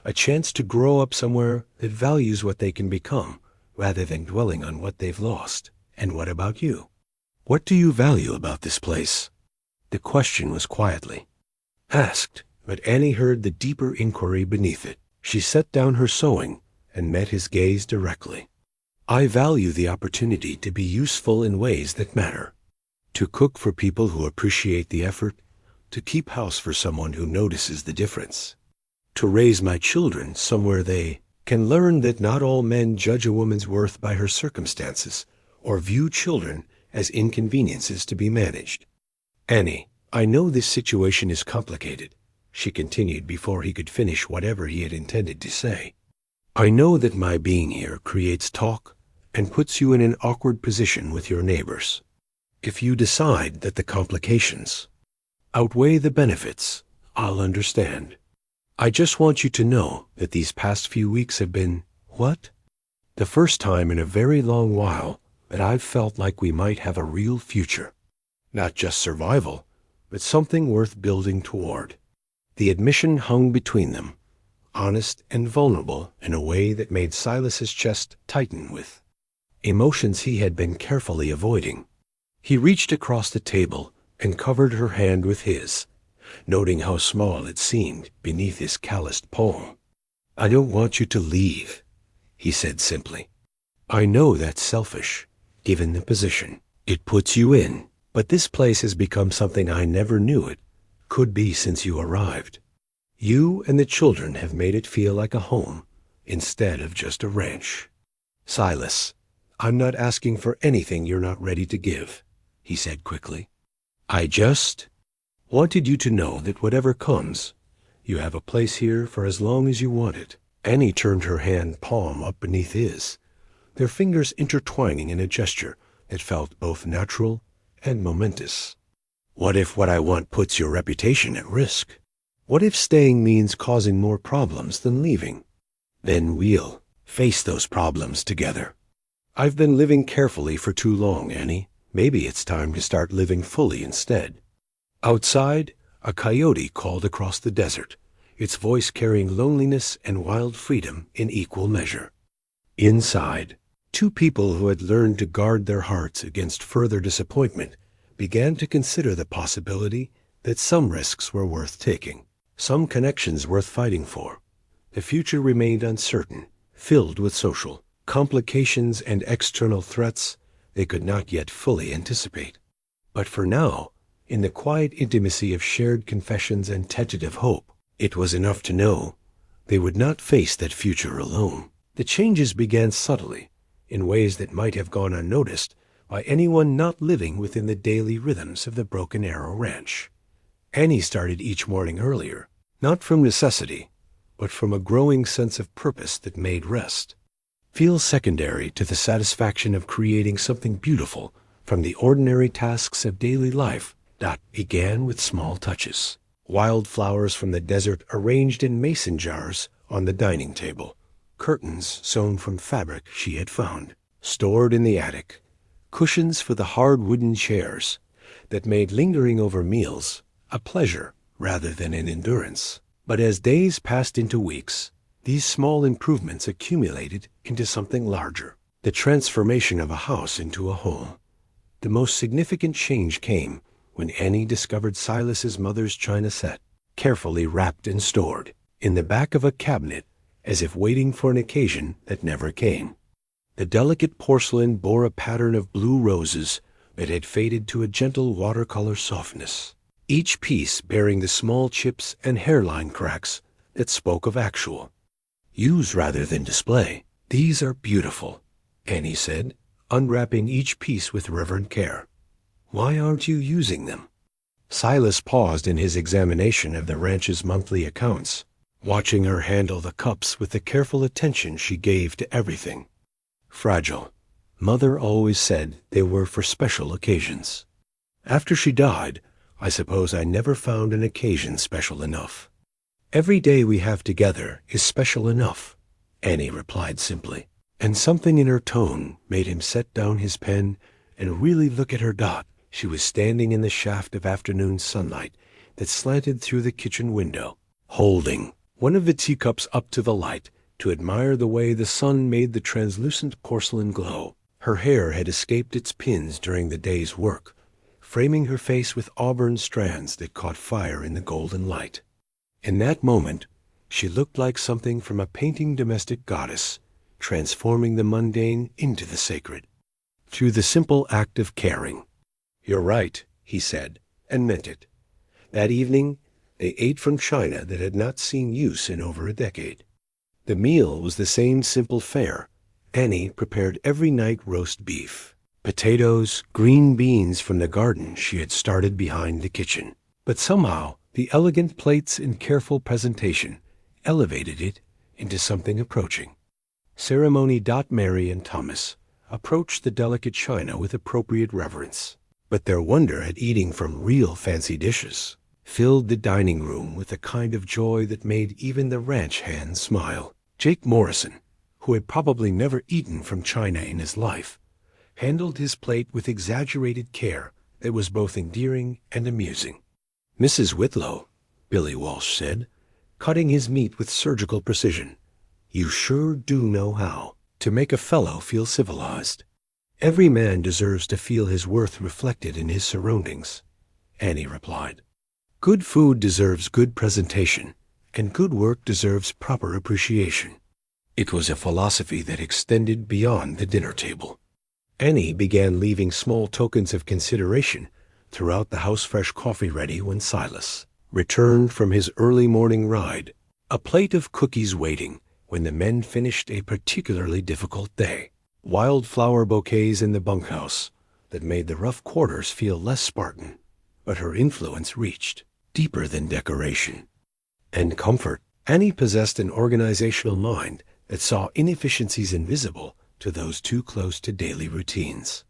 a chance to grow up somewhere that values what they can become rather than dwelling on what they've lost. And what about you? What do you value about this place? The question was quietly asked, but Annie heard the deeper inquiry beneath it. She set down her sewing and met his gaze directly. I value the opportunity to be useful in ways that matter, to cook for people who appreciate the effort, to keep house for someone who notices the difference, to raise my children somewhere they can learn that not all men judge a woman's worth by her circumstances or view children as inconveniences to be managed. Annie, I know this situation is complicated, she continued before he could finish whatever he had intended to say. I know that my being here creates talk and puts you in an awkward position with your neighbors. If you decide that the complications outweigh the benefits, I'll understand. I just want you to know that these past few weeks have been, the first time in a very long while that I've felt like we might have a real future. Not just survival, but something worth building toward. The admission hung between them, honest and vulnerable in a way that made Silas's chest tighten with emotions he had been carefully avoiding. He reached across the table and covered her hand with his, noting how small it seemed beneath his calloused palm. I don't want you to leave, he said simply. I know that's selfish, given the position it puts you in, but this place has become something I never knew it could be since you arrived. You and the children have made it feel like a home instead of just a ranch. Silas, I'm not asking for anything you're not ready to give, he said quickly. I just wanted you to know that whatever comes, you have a place here for as long as you want it. Annie turned her hand palm up beneath his, their fingers intertwining in a gesture that felt both natural and momentous. What if what I want puts your reputation at risk? What if staying means causing more problems than leaving? Then we'll face those problems together. I've been living carefully for too long, Annie. Maybe it's time to start living fully instead. Outside, a coyote called across the desert, its voice carrying loneliness and wild freedom in equal measure. Inside, two people who had learned to guard their hearts against further disappointment began to consider the possibility that some risks were worth taking, some connections worth fighting for. The future remained uncertain, filled with social complications and external threats they could not yet fully anticipate. But for now, in the quiet intimacy of shared confessions and tentative hope, it was enough to know they would not face that future alone. The changes began subtly, in ways that might have gone unnoticed by anyone not living within the daily rhythms of the Broken Arrow Ranch. Annie started each morning earlier, not from necessity, but from a growing sense of purpose that made rest feel secondary to the satisfaction of creating something beautiful from the ordinary tasks of daily life. That began with small touches. Wildflowers from the desert arranged in mason jars on the dining table, curtains sewn from fabric she had found, stored in the attic, cushions for the hard wooden chairs that made lingering over meals a pleasure rather than an endurance. But as days passed into weeks, these small improvements accumulated into something larger, the transformation of a house into a home. The most significant change came when Annie discovered Silas's mother's china set, carefully wrapped and stored, in the back of a cabinet as if waiting for an occasion that never came. The delicate porcelain bore a pattern of blue roses that had faded to a gentle watercolor softness, each piece bearing the small chips and hairline cracks that spoke of actual use rather than display. These are beautiful, Annie said, unwrapping each piece with reverent care. Why aren't you using them? Silas paused in his examination of the ranch's monthly accounts. watching her handle the cups with the careful attention she gave to everything. Fragile. Mother always said they were for special occasions. After she died, I suppose I never found an occasion special enough. Every day we have together is special enough, Annie replied simply, and something in her tone made him set down his pen and really look at her. She was standing in the shaft of afternoon sunlight that slanted through the kitchen window, holding one of the teacups up to the light to admire the way the sun made the translucent porcelain glow. Her hair had escaped its pins during the day's work, framing her face with auburn strands that caught fire in the golden light. In that moment, she looked like something from a painting domestic goddess, transforming the mundane into the sacred, through the simple act of caring. "You're right," he said, and meant it. That evening, they ate from china that had not seen use in over a decade. The meal was the same simple fare. Annie prepared every night roast beef, potatoes, green beans from the garden she had started behind the kitchen. But somehow, the elegant plates and careful presentation elevated it into something approaching. Ceremony. Mary and Thomas approached the delicate china with appropriate reverence, but their wonder at eating from real fancy dishes filled the dining room with a kind of joy that made even the ranch hands smile. Jake Morrison, who had probably never eaten from china in his life, handled his plate with exaggerated care that was both endearing and amusing. "Mrs. Whitlow," Billy Walsh said, cutting his meat with surgical precision, "you sure do know how to make a fellow feel civilized." "Every man deserves to feel his worth reflected in his surroundings," Annie replied. "Good food deserves good presentation, and good work deserves proper appreciation." It was a philosophy that extended beyond the dinner table. Annie began leaving small tokens of consideration throughout the house, fresh coffee ready when Silas returned from his early morning ride, a plate of cookies waiting when the men finished a particularly difficult day, wildflower bouquets in the bunkhouse that made the rough quarters feel less Spartan. But her influence reached deeper than decoration and comfort. Annie possessed an organizational mind that saw inefficiencies invisible to those too close to daily routines.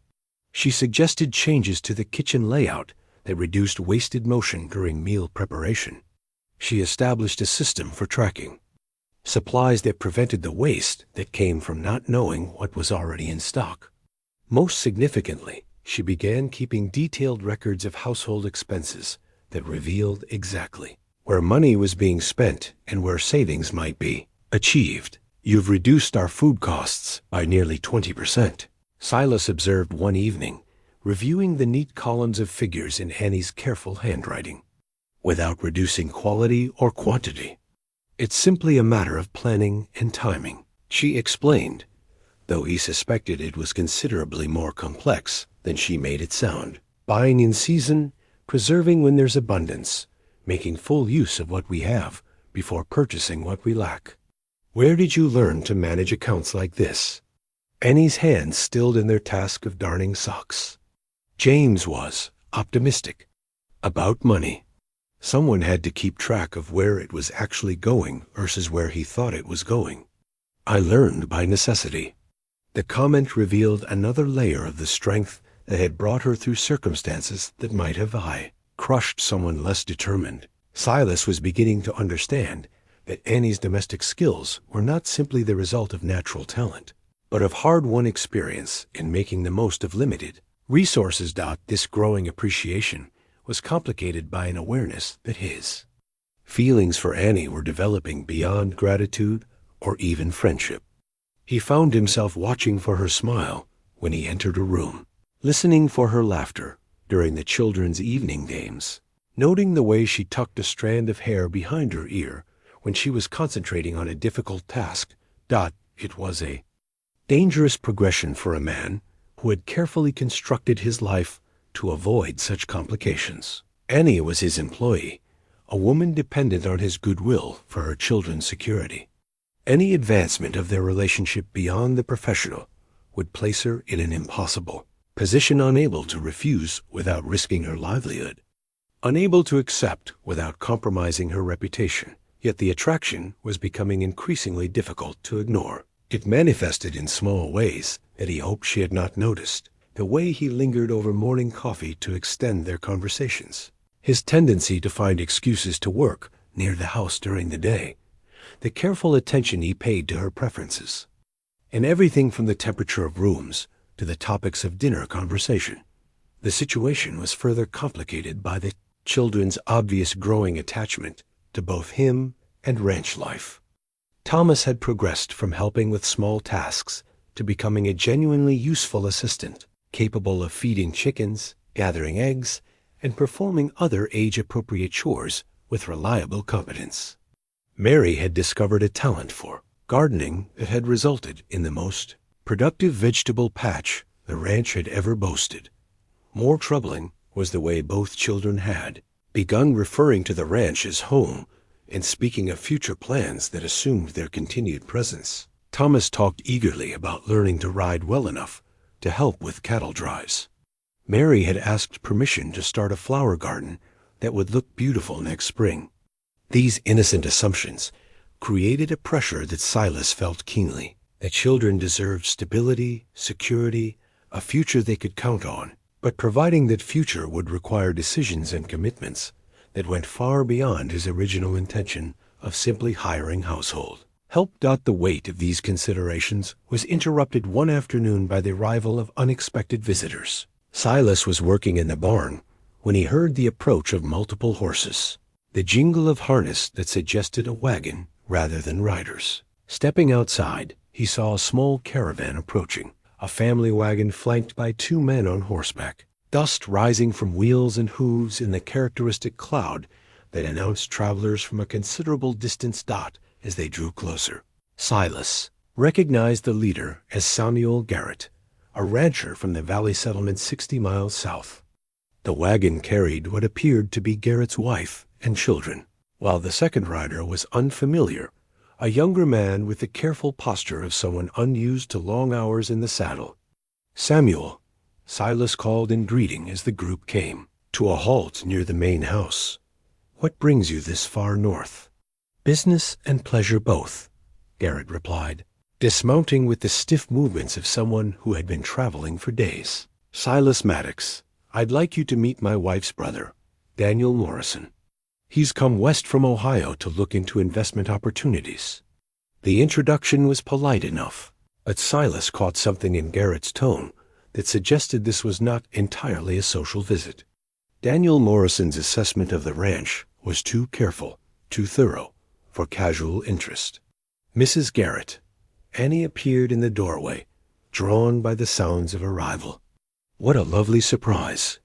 She suggested changes to the kitchen layout that reduced wasted motion during meal preparation. She established a system for tracking supplies that prevented the waste that came from not knowing what was already in stock. Most significantly, she began keeping detailed records of household expenses that revealed exactly where money was being spent and where savings might be achieved. "You've reduced our food costs by nearly 20%, Silas observed one evening, reviewing the neat columns of figures in Annie's careful handwriting. "Without reducing quality or quantity. It's simply a matter of planning and timing," she explained, though he suspected it was considerably more complex than she made it sound. "Buying in season, preserving when there's abundance, making full use of what we have before purchasing what we lack." "Where did you learn to manage accounts like this?" Annie's hands stilled in their task of darning socks. James was optimistic about money. Someone had to keep track of where it was actually going versus where he thought it was going. "I learned by necessity." The comment revealed another layer of the strength that had brought her through circumstances that might have crushed someone less determined. Silas was beginning to understand that Annie's domestic skills were not simply the result of natural talent, but of hard-won experience in making the most of limited resources. This growing appreciation was complicated by an awareness that his feelings for Annie were developing beyond gratitude or even friendship. He found himself watching for her smile when he entered a room, listening for her laughter during the children's evening games, noting the way she tucked a strand of hair behind her ear when she was concentrating on a difficult task. It was a dangerous progression for a man who had carefully constructed his life to avoid such complications. Annie was his employee, a woman dependent on his goodwill for her children's security. Any advancement of their relationship beyond the professional would place her in an impossible position, unable to refuse without risking her livelihood, unable to accept without compromising her reputation. Yet the attraction was becoming increasingly difficult to ignore. It manifested in small ways that he hoped she had not noticed. The way he lingered over morning coffee to extend their conversations. His tendency to find excuses to work near the house during the day. The careful attention he paid to her preferences. And everything from the temperature of rooms to the topics of dinner conversation. The situation was further complicated by the children's obvious growing attachment to both him and ranch life. Thomas had progressed from helping with small tasks to becoming a genuinely useful assistant, capable of feeding chickens, gathering eggs, and performing other age-appropriate chores with reliable competence. Mary had discovered a talent for gardening that had resulted in the most productive vegetable patch the ranch had ever boasted. More troubling was the way both children had begun referring to the ranch as home and speaking of future plans that assumed their continued presence. Thomas talked eagerly about learning to ride well enough to help with cattle drives. Mary had asked permission to start a flower garden that would look beautiful next spring. These innocent assumptions created a pressure that Silas felt keenly. That children deserved stability, security, a future they could count on, but providing that future would require decisions and commitments that went far beyond his original intention of simply hiring household. Help. The weight of these considerations was interrupted one afternoon by the arrival of unexpected visitors. Silas was working in the barn when he heard the approach of multiple horses, the jingle of harness that suggested a wagon rather than riders. Stepping outside, he saw a small caravan approaching, a family wagon flanked by two men on horseback, dust rising from wheels and hooves in the characteristic cloud that announced travelers from a considerable distance. As they drew closer, Silas recognized the leader as Samuel Garrett, a rancher from the valley settlement 60 miles south. The wagon carried what appeared to be Garrett's wife and children, while the second rider was unfamiliar, a younger man with the careful posture of someone unused to long hours in the saddle. Samuel, Silas called in greeting as the group came to a halt near the main house. What brings you this far north? Business and pleasure both, Garrett replied, dismounting with the stiff movements of someone who had been traveling for days. Silas Maddox, I'd like you to meet my wife's brother, Daniel Morrison. He's come west from Ohio to look into investment opportunities. The introduction was polite enough, but Silas caught something in Garrett's tone that suggested this was not entirely a social visit. Daniel Morrison's assessment of the ranch was too careful, too thorough, for casual interest. Mrs. Garrett, Annie appeared in the doorway, drawn by the sounds of arrival. What a lovely surprise.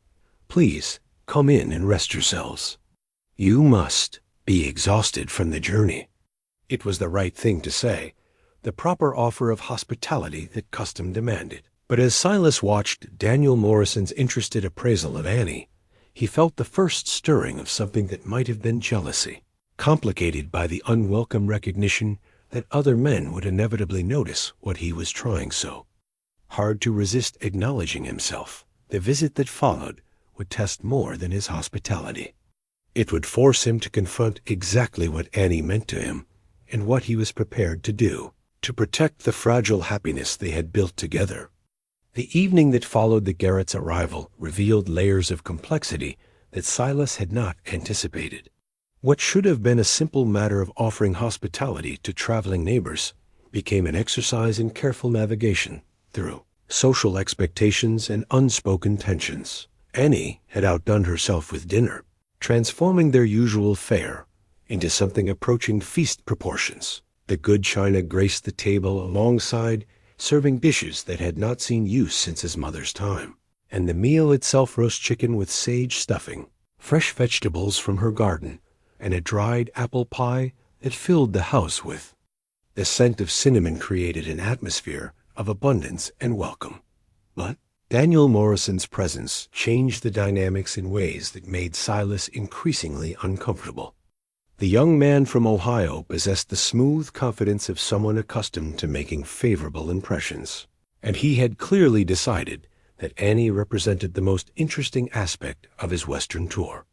Please, come in and rest yourselves. You must be exhausted from the journey. It was the right thing to say, the proper offer of hospitality that custom demanded. But as Silas watched Daniel Morrison's interested appraisal of Annie, he felt the first stirring of something that might have been jealousy, complicated by the unwelcome recognition that other men would inevitably notice what he was trying so hard to resist acknowledging himself. The visit that followed would test more than his hospitality. It would force him to confront exactly what Annie meant to him and what he was prepared to do to protect the fragile happiness they had built together. The evening that followed the Garrett's arrival revealed layers of complexity that Silas had not anticipated. What should have been a simple matter of offering hospitality to traveling neighbors became an exercise in careful navigation through social expectations and unspoken tensions. Annie had outdone herself with dinner, transforming their usual fare into something approaching feast proportions. The good china graced the table alongside, serving dishes that had not seen use since his mother's time. And the meal itself, roast chicken with sage stuffing, fresh vegetables from her garden, and a dried apple pie that filled the house with. The scent of cinnamon created an atmosphere of abundance and welcome. But Daniel Morrison's presence changed the dynamics in ways that made Silas increasingly uncomfortable. The young man from Ohio possessed the smooth confidence of someone accustomed to making favorable impressions, and he had clearly decided that Annie represented the most interesting aspect of his Western tour.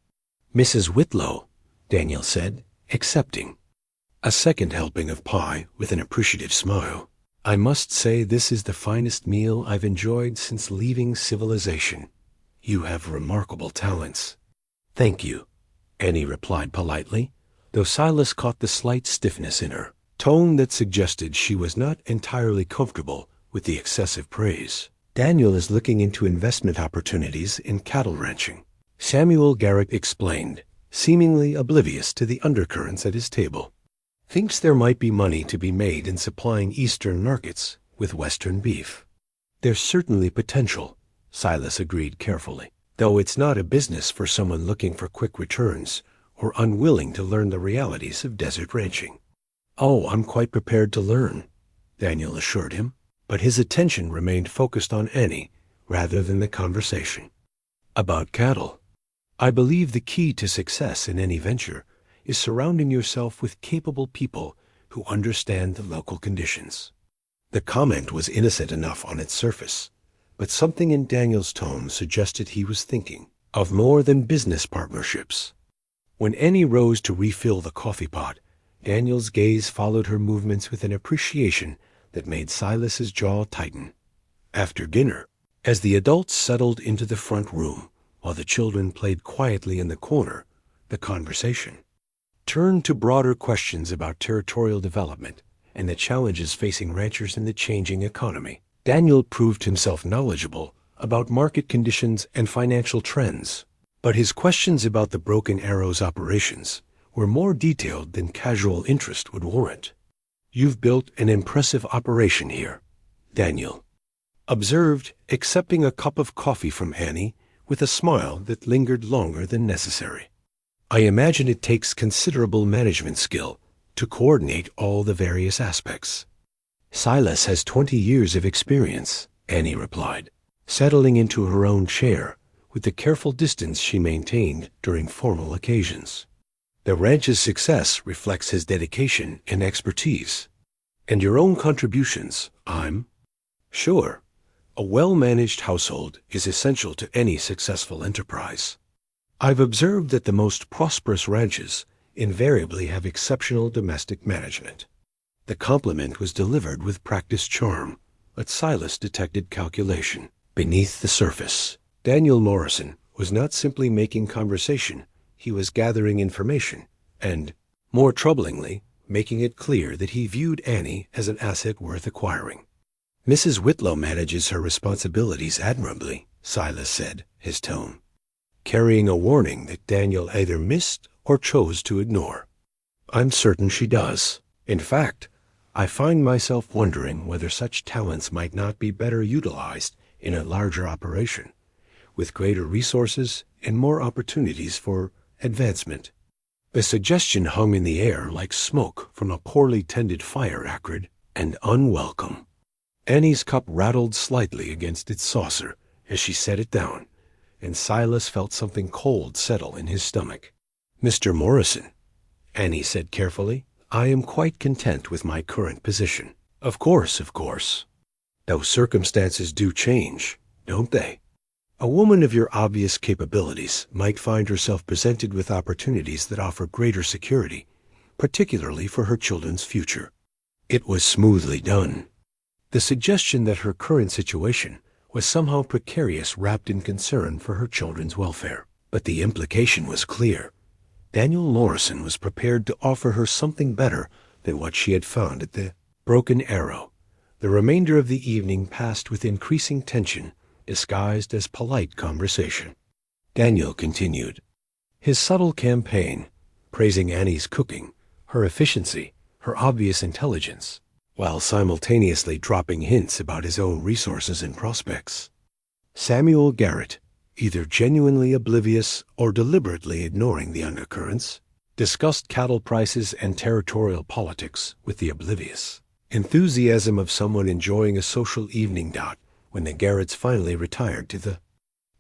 Mrs. Whitlow, Daniel said, accepting. A second helping of pie with an appreciative smile. I must say this is the finest meal I've enjoyed since leaving civilization. You have remarkable talents. Thank you, Annie replied politely, though Silas caught the slight stiffness in her tone that suggested she was not entirely comfortable with the excessive praise. Daniel is looking into investment opportunities in cattle ranching, Samuel Garrett explained, seemingly oblivious to the undercurrents at his table. Thinks there might be money to be made in supplying Eastern markets with Western beef. There's certainly potential, Silas agreed carefully, though it's not a business for someone looking for quick returns or unwilling to learn the realities of desert ranching. Oh, I'm quite prepared to learn, Daniel assured him, but his attention remained focused on Annie rather than the conversation. About cattle. I believe the key to success in any venture is surrounding yourself with capable people who understand the local conditions. The comment was innocent enough on its surface, but something in Daniel's tone suggested he was thinking of more than business partnerships. When Annie rose to refill the coffee pot, Daniel's gaze followed her movements with an appreciation that made Silas's jaw tighten. After dinner, as the adults settled into the front room while the children played quietly in the corner, the conversation turned to broader questions about territorial development and the challenges facing ranchers in the changing economy. Daniel proved himself knowledgeable about market conditions and financial trends, but his questions about the Broken Arrow's operations were more detailed than casual interest would warrant. You've built an impressive operation here, Daniel observed, accepting a cup of coffee from Annie with a smile that lingered longer than necessary. I imagine it takes considerable management skill to coordinate all the various aspects. Silas has 20 years of experience, Annie replied, settling into her own chair with the careful distance she maintained during formal occasions. The ranch's success reflects his dedication and expertise, and your own contributions, I'm sure. A well-managed household is essential to any successful enterprise. I've observed that the most prosperous ranches invariably have exceptional domestic management. The compliment was delivered with practiced charm, but Silas detected calculation beneath the surface. Daniel Morrison was not simply making conversation, he was gathering information and, more troublingly, making it clear that he viewed Annie as an asset worth acquiring. Mrs. Whitlow manages her responsibilities admirably, Silas said, his tone carrying a warning that Daniel either missed or chose to ignore. I'm certain she does. In fact, I find myself wondering whether such talents might not be better utilized in a larger operation, with greater resources and more opportunities for advancement. The suggestion hung in the air like smoke from a poorly tended fire, acrid and unwelcome. Annie's cup rattled slightly against its saucer as she set it down, and Silas felt something cold settle in his stomach. Mr. Morrison, Annie said carefully, I am quite content with my current position. Of course. Though circumstances do change, don't they? A woman of your obvious capabilities might find herself presented with opportunities that offer greater security, particularly for her children's future. It was smoothly done. The suggestion that her current situation was somehow precarious wrapped in concern for her children's welfare. But the implication was clear. Daniel Morrison was prepared to offer her something better than what she had found at the Broken Arrow. The remainder of the evening passed with increasing tension, disguised as polite conversation. Daniel continued his subtle campaign, praising Annie's cooking, her efficiency, her obvious intelligence, while simultaneously dropping hints about his own resources and prospects. Samuel Garrett, either genuinely oblivious or deliberately ignoring the undercurrents, discussed cattle prices and territorial politics with the oblivious enthusiasm of someone enjoying a social evening out when the Garretts finally retired to the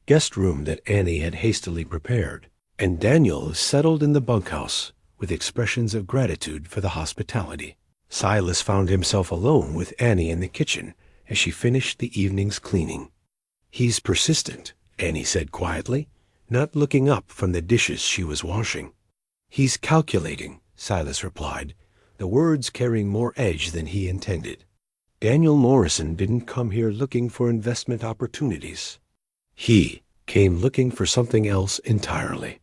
guest room that Annie had hastily prepared, and Daniel settled in the bunkhouse with expressions of gratitude for the hospitality. Silas found himself alone with Annie in the kitchen as she finished the evening's cleaning. He's persistent, Annie said quietly, not looking up from the dishes she was washing. He's calculating, Silas replied, the words carrying more edge than he intended. Daniel Morrison didn't come here looking for investment opportunities. He came looking for something else entirely.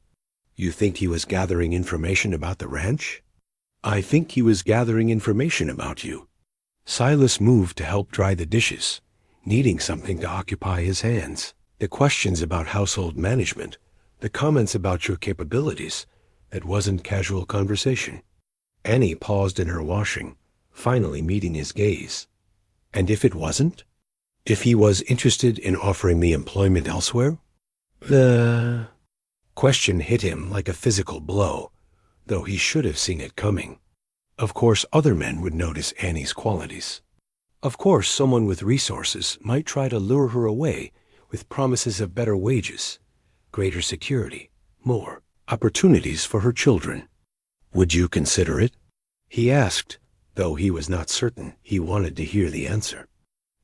You think he was gathering information about the ranch? I think he was gathering information about you. Silas moved to help dry the dishes, needing something to occupy his hands. The questions about household management, the comments about your capabilities, it wasn't casual conversation. Annie paused in her washing, finally meeting his gaze. And if it wasn't? If he was interested in offering me employment elsewhere? The question hit him like a physical blow, though he should have seen it coming. Of course, other men would notice Annie's qualities. Of course, someone with resources might try to lure her away with promises of better wages, greater security, more opportunities for her children. Would you consider it? He asked, though he was not certain he wanted to hear the answer.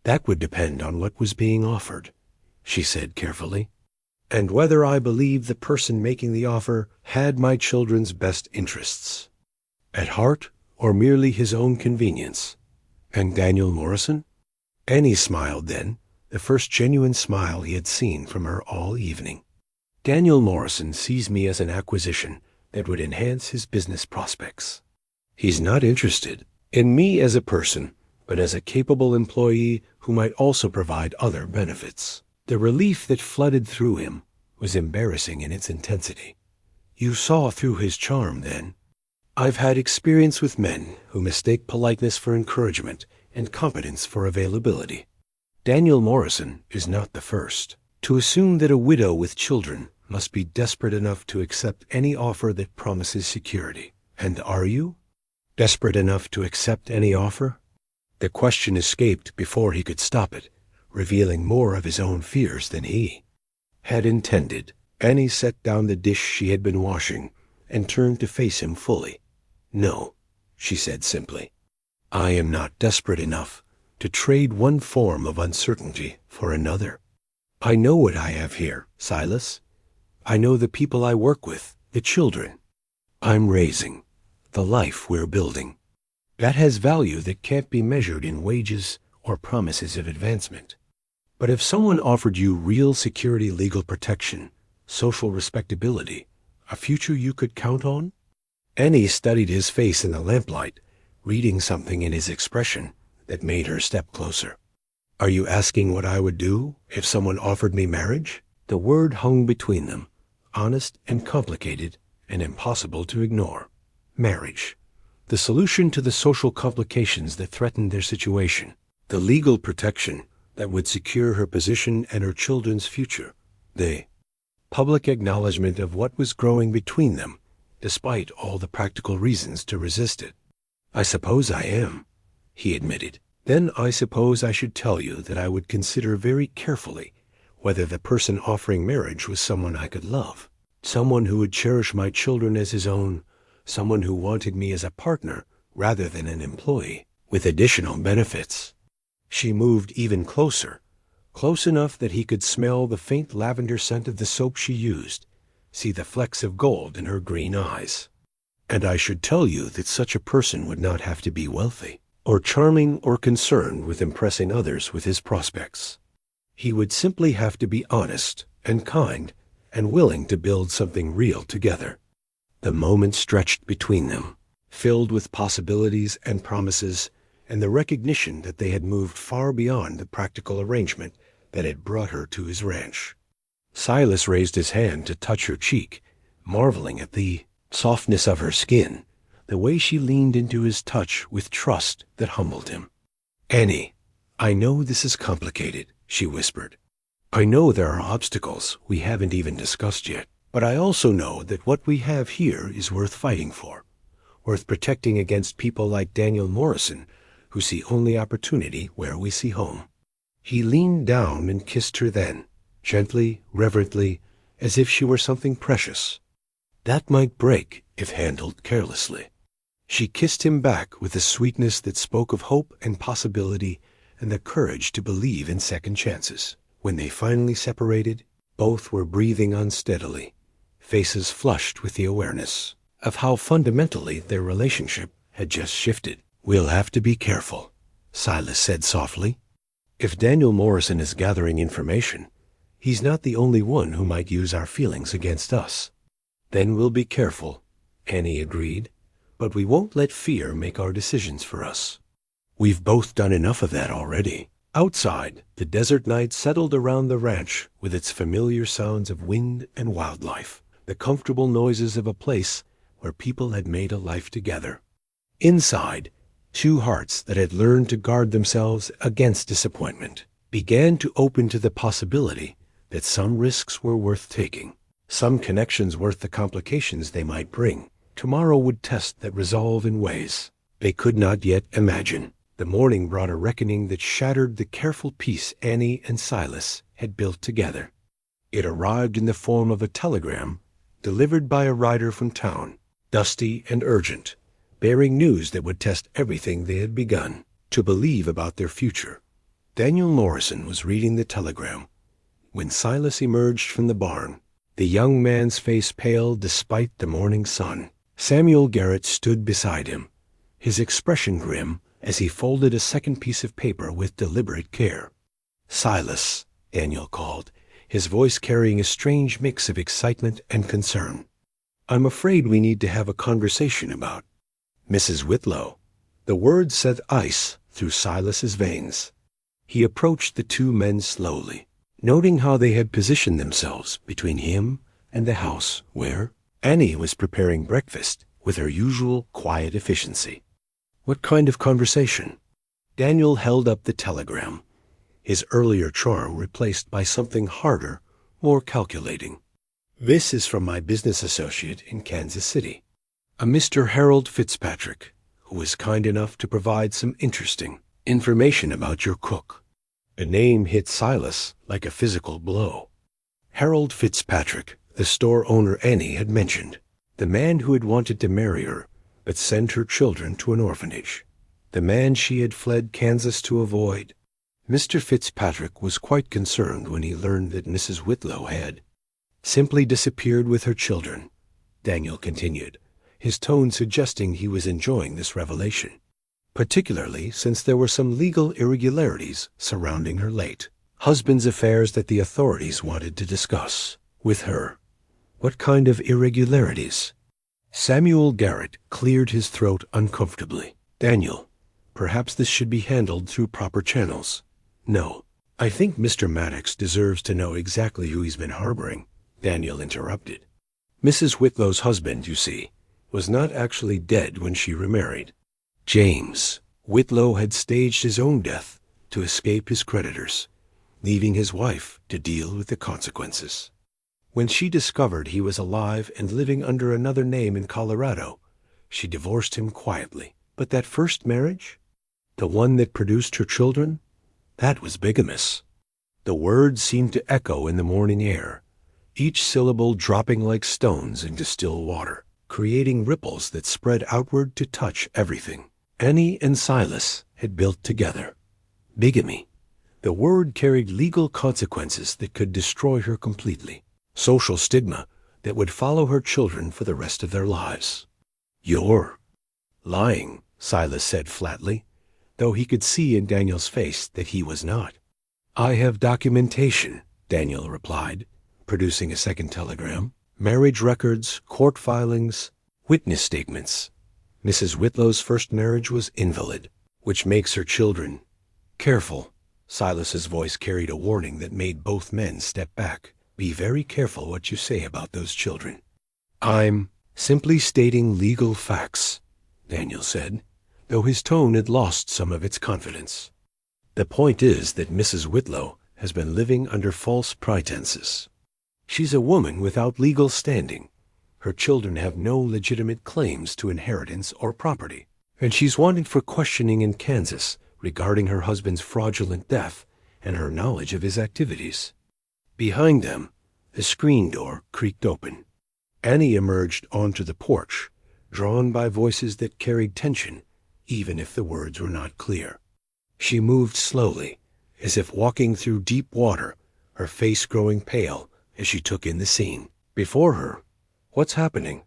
That would depend on what was being offered, she said carefully, and whether I believed the person making the offer had my children's best interests at heart or merely his own convenience. And Daniel Morrison? Annie smiled then, the first genuine smile he had seen from her all evening. Daniel Morrison sees me as an acquisition that would enhance his business prospects. He's not interested in me as a person, but as a capable employee who might also provide other benefits. The relief that flooded through him was embarrassing in its intensity. You saw through his charm, then. I've had experience with men who mistake politeness for encouragement and competence for availability. Daniel Morrison is not the first to assume that a widow with children must be desperate enough to accept any offer that promises security. And are you? Desperate enough to accept any offer? The question escaped before he could stop it, revealing more of his own fears than he had intended. Annie set down the dish she had been washing and turned to face him fully. No, she said simply. I am not desperate enough to trade one form of uncertainty for another. I know what I have here, Silas. I know the people I work with, the children I'm raising, the life we're building. That has value that can't be measured in wages or promises of advancement. But if someone offered you real security, legal protection, social respectability, a future you could count on? Annie studied his face in the lamplight, reading something in his expression that made her step closer. Are you asking what I would do if someone offered me marriage? The word hung between them, honest and complicated and impossible to ignore. Marriage. The solution to the social complications that threatened their situation. The legal protection that would secure her position and her children's future. The public acknowledgement of what was growing between them, despite all the practical reasons to resist it. I suppose I am, he admitted. Then I suppose I should tell you that I would consider very carefully whether the person offering marriage was someone I could love, someone who would cherish my children as his own, someone who wanted me as a partner rather than an employee, with additional benefits. She moved even closer, close enough that he could smell the faint lavender scent of the soap she used, see the flecks of gold in her green eyes. And I should tell you that such a person would not have to be wealthy, or charming, or concerned with impressing others with his prospects. He would simply have to be honest and kind and willing to build something real together. The moment stretched between them, filled with possibilities and promises, and the recognition that they had moved far beyond the practical arrangement that had brought her to his ranch. Silas raised his hand to touch her cheek, marveling at the softness of her skin, the way she leaned into his touch with trust that humbled him. Annie, I know this is complicated, she whispered. I know there are obstacles we haven't even discussed yet, but I also know that what we have here is worth fighting for, worth protecting against people like Daniel Morrison, who see only opportunity where we see home. He leaned down and kissed her then, gently, reverently, as if she were something precious. That might break if handled carelessly. She kissed him back with a sweetness that spoke of hope and possibility and the courage to believe in second chances. When they finally separated, both were breathing unsteadily, faces flushed with the awareness of how fundamentally their relationship had just shifted. "We'll have to be careful," Silas said softly. "If Daniel Morrison is gathering information, he's not the only one who might use our feelings against us." "Then we'll be careful," Annie agreed. "But we won't let fear make our decisions for us. We've both done enough of that already." Outside, the desert night settled around the ranch with its familiar sounds of wind and wildlife, the comfortable noises of a place where people had made a life together. Inside, two hearts that had learned to guard themselves against disappointment began to open to the possibility that some risks were worth taking, some connections worth the complications they might bring. Tomorrow would test that resolve in ways they could not yet imagine. The morning brought a reckoning that shattered the careful peace Annie and Silas had built together. It arrived in the form of a telegram delivered by a rider from town, dusty and urgent, bearing news that would test everything they had begun to believe about their future. Daniel Morrison was reading the telegram when Silas emerged from the barn, the young man's face pale despite the morning sun. Samuel Garrett stood beside him, his expression grim as he folded a second piece of paper with deliberate care. "Silas," Daniel called, his voice carrying a strange mix of excitement and concern. "I'm afraid we need to have a conversation about Mrs. Whitlow." The words sent ice through Silas's veins. He approached the two men slowly, noting how they had positioned themselves between him and the house where Annie was preparing breakfast with her usual quiet efficiency. "What kind of conversation?" Daniel held up the telegram, his earlier charm replaced by something harder, more calculating. "This is from my business associate in Kansas City, a Mr. Harold Fitzpatrick, who was kind enough to provide some interesting information about your cook." A name hit Silas like a physical blow. Harold Fitzpatrick, the store owner Annie had mentioned, the man who had wanted to marry her but send her children to an orphanage, the man she had fled Kansas to avoid. Mr. Fitzpatrick was quite concerned when he learned that Mrs. Whitlow had simply disappeared with her children, Daniel continued, his tone suggesting he was enjoying this revelation, particularly since there were some legal irregularities surrounding her late husband's affairs that the authorities wanted to discuss with her. "What kind of irregularities?" Samuel Garrett cleared his throat uncomfortably. "Daniel, perhaps this should be handled through proper channels." "No, I think Mr. Maddox deserves to know exactly who he's been harboring," Daniel interrupted. "Mrs. Whitlow's husband, you see, was not actually dead when she remarried. James Whitlow had staged his own death to escape his creditors, leaving his wife to deal with the consequences. When she discovered he was alive and living under another name in Colorado, she divorced him quietly. But that first marriage, the one that produced her children, that was bigamous." The words seemed to echo in the morning air, each syllable dropping like stones into still water, creating ripples that spread outward to touch everything Annie and Silas had built together. Bigamy. The word carried legal consequences that could destroy her completely. Social stigma that would follow her children for the rest of their lives. "You're lying," Silas said flatly, though he could see in Daniel's face that he was not. "I have documentation," Daniel replied, producing a second telegram. "Marriage records, court filings, witness statements. Mrs. Whitlow's first marriage was invalid, which makes her children." "Careful." Silas's voice carried a warning that made both men step back. "Be very careful what you say about those children." "I'm simply stating legal facts," Daniel said, though his tone had lost some of its confidence. "The point is that Mrs. Whitlow has been living under false pretenses. She's a woman without legal standing. Her children have no legitimate claims to inheritance or property, and she's wanted for questioning in Kansas regarding her husband's fraudulent death and her knowledge of his activities." Behind them, the screen door creaked open. Annie emerged onto the porch, drawn by voices that carried tension, even if the words were not clear. She moved slowly, as if walking through deep water, her face growing pale as she took in the scene. Before her, "What's happening?"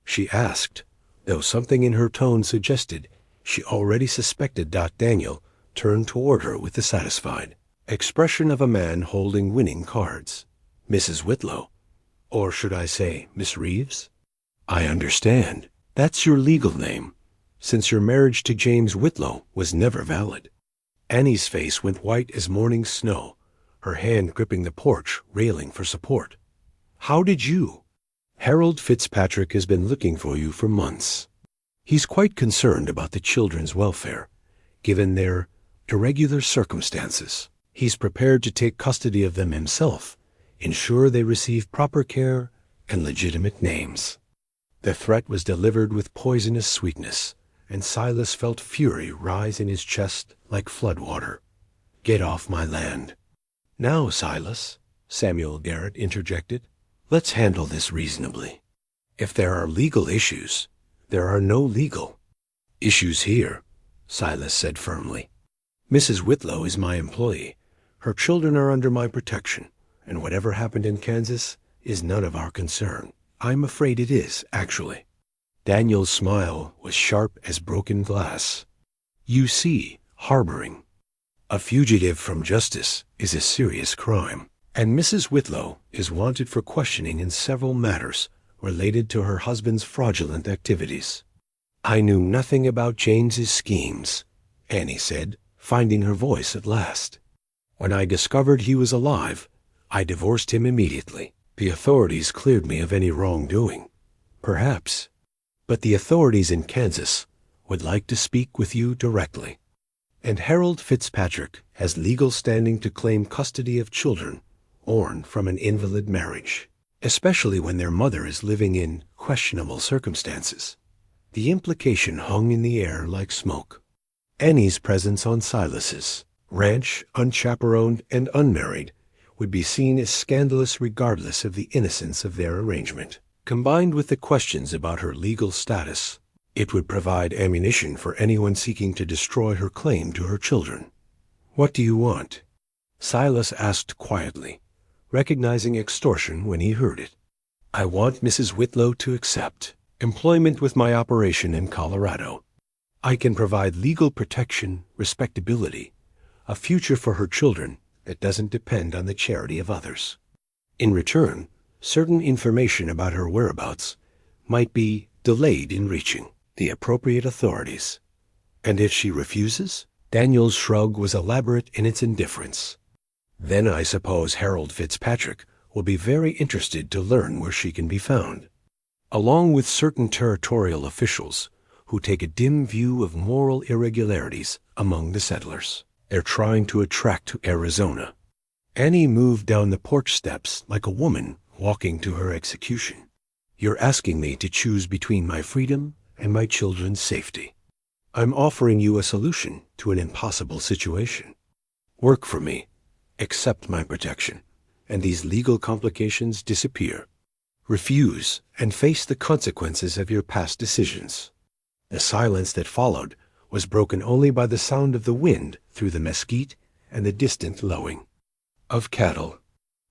she asked, though something in her tone suggested she already suspected. Daniel turned toward her with the satisfied expression of a man holding winning cards. Mrs. Whitlow, or should I say Miss Reeves? I understand. That's your legal name, since your marriage to James Whitlow was never valid. Annie's face went white as morning snow, her hand gripping the porch railing for support. How did you? Harold Fitzpatrick has been looking for you for months. He's quite concerned about the children's welfare, given their irregular circumstances. He's prepared to take custody of them himself, ensure they receive proper care and legitimate names. The threat was delivered with poisonous sweetness, and Silas felt fury rise in his chest like floodwater. Get off my land. Now, Silas, Samuel Garrett interjected, let's handle this reasonably. If there are legal issues, there are no legal issues here, Silas said firmly. Mrs. Whitlow is my employee. Her children are under my protection, and whatever happened in Kansas is none of our concern. I'm afraid it is, actually. Daniel's smile was sharp as broken glass. You see, harboring a fugitive from justice is a serious crime, and Mrs. Whitlow is wanted for questioning in several matters related to her husband's fraudulent activities. I knew nothing about James's schemes, Annie said, finding her voice at last. When I discovered he was alive, I divorced him immediately. The authorities cleared me of any wrongdoing. Perhaps. But the authorities in Kansas would like to speak with you directly. And Harold Fitzpatrick has legal standing to claim custody of children born from an invalid marriage, especially when their mother is living in questionable circumstances. The implication hung in the air like smoke. Annie's presence on Silas's ranch, unchaperoned and unmarried, would be seen as scandalous regardless of the innocence of their arrangement. Combined with the questions about her legal status, it would provide ammunition for anyone seeking to destroy her claim to her children. What do you want? Silas asked quietly, recognizing extortion when he heard it. I want Mrs. Whitlow to accept employment with my operation in Colorado. I can provide legal protection, respectability, a future for her children that doesn't depend on the charity of others. In return, certain information about her whereabouts might be delayed in reaching the appropriate authorities. And if she refuses? Daniel's shrug was elaborate in its indifference. Then I suppose Harold Fitzpatrick will be very interested to learn where she can be found, along with certain territorial officials who take a dim view of moral irregularities among the settlers. They're trying to attract to Arizona. Annie moved down the porch steps like a woman walking to her execution. You're asking me to choose between my freedom and my children's safety. I'm offering you a solution to an impossible situation. Work for me, accept my protection, and these legal complications disappear. Refuse and face the consequences of your past decisions. The silence that followed was broken only by the sound of the wind through the mesquite and the distant lowing of cattle.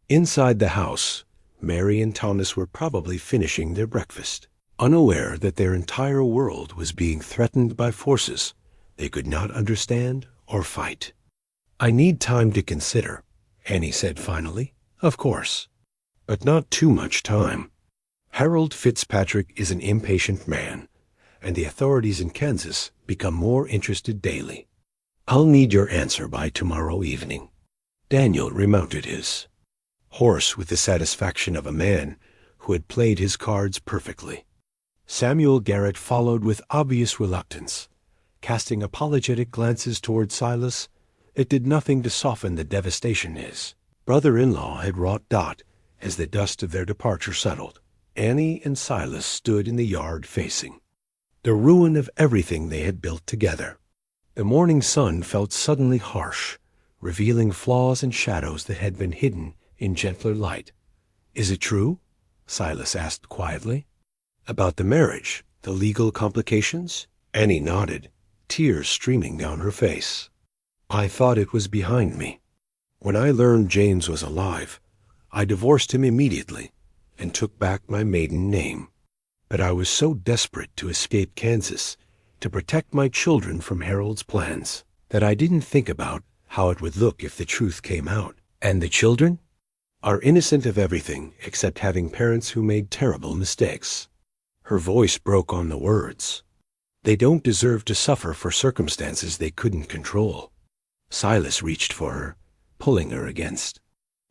Inside the house, Mary and Thomas were probably finishing their breakfast, unaware that their entire world was being threatened by forces they could not understand or fight. I need time to consider, Annie said finally. Of course, but not too much time. Harold Fitzpatrick is an impatient man, and the authorities in Kansas become more interested daily. I'll need your answer by tomorrow evening. Daniel remounted his horse with the satisfaction of a man who had played his cards perfectly. Samuel Garrett followed with obvious reluctance, casting apologetic glances toward Silas that did nothing to soften the devastation his brother-in-law had wrought. As the dust of their departure settled, Annie and Silas stood in the yard facing the ruin of everything they had built together. The morning sun felt suddenly harsh, revealing flaws and shadows that had been hidden in gentler light. Is it true? Silas asked quietly. About the marriage, the legal complications? Annie nodded, tears streaming down her face. I thought it was behind me. When I learned James was alive, I divorced him immediately and took back my maiden name. But I was so desperate to escape Kansas, to protect my children from Harold's plans, that I didn't think about how it would look if the truth came out. And the children are innocent of everything except having parents who made terrible mistakes. Her voice broke on the words. They don't deserve to suffer for circumstances they couldn't control. Silas reached for her, pulling her against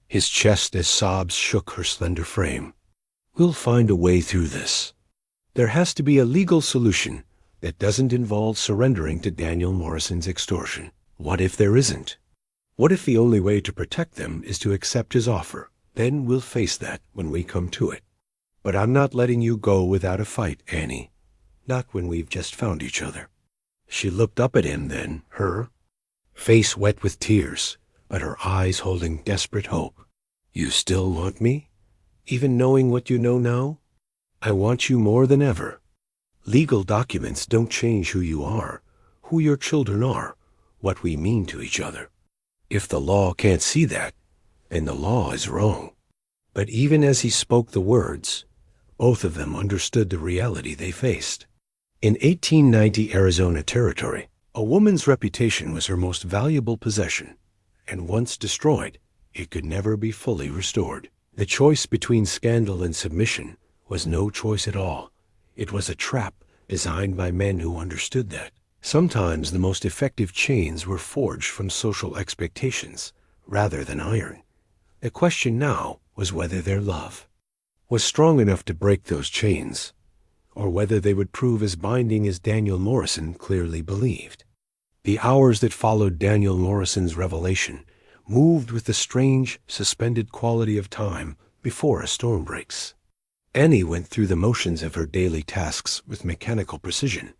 his chest as sobs shook her slender frame. We'll find a way through this. There has to be a legal solution that doesn't involve surrendering to Daniel Morrison's extortion. What if there isn't? What if the only way to protect them is to accept his offer? Then we'll face that when we come to it. But I'm not letting you go without a fight, Annie. Not when we've just found each other. She looked up at him then, her face wet with tears, but her eyes holding desperate hope. You still want me? Even knowing what you know now? I want you more than ever. Legal documents don't change who you are, who your children are, what we mean to each other. If the law can't see that, then the law is wrong. But even as he spoke the words, both of them understood the reality they faced. In 1890 Arizona Territory, a woman's reputation was her most valuable possession, and once destroyed, it could never be fully restored. The choice between scandal and submission was no choice at all. It was a trap designed by men who understood that. Sometimes the most effective chains were forged from social expectations rather than iron. The question now was whether their love was strong enough to break those chains, or whether they would prove as binding as Daniel Morrison clearly believed. The hours that followed Daniel Morrison's revelation moved with the strange, suspended quality of time before a storm breaks. Annie went through the motions of her daily tasks with mechanical precision,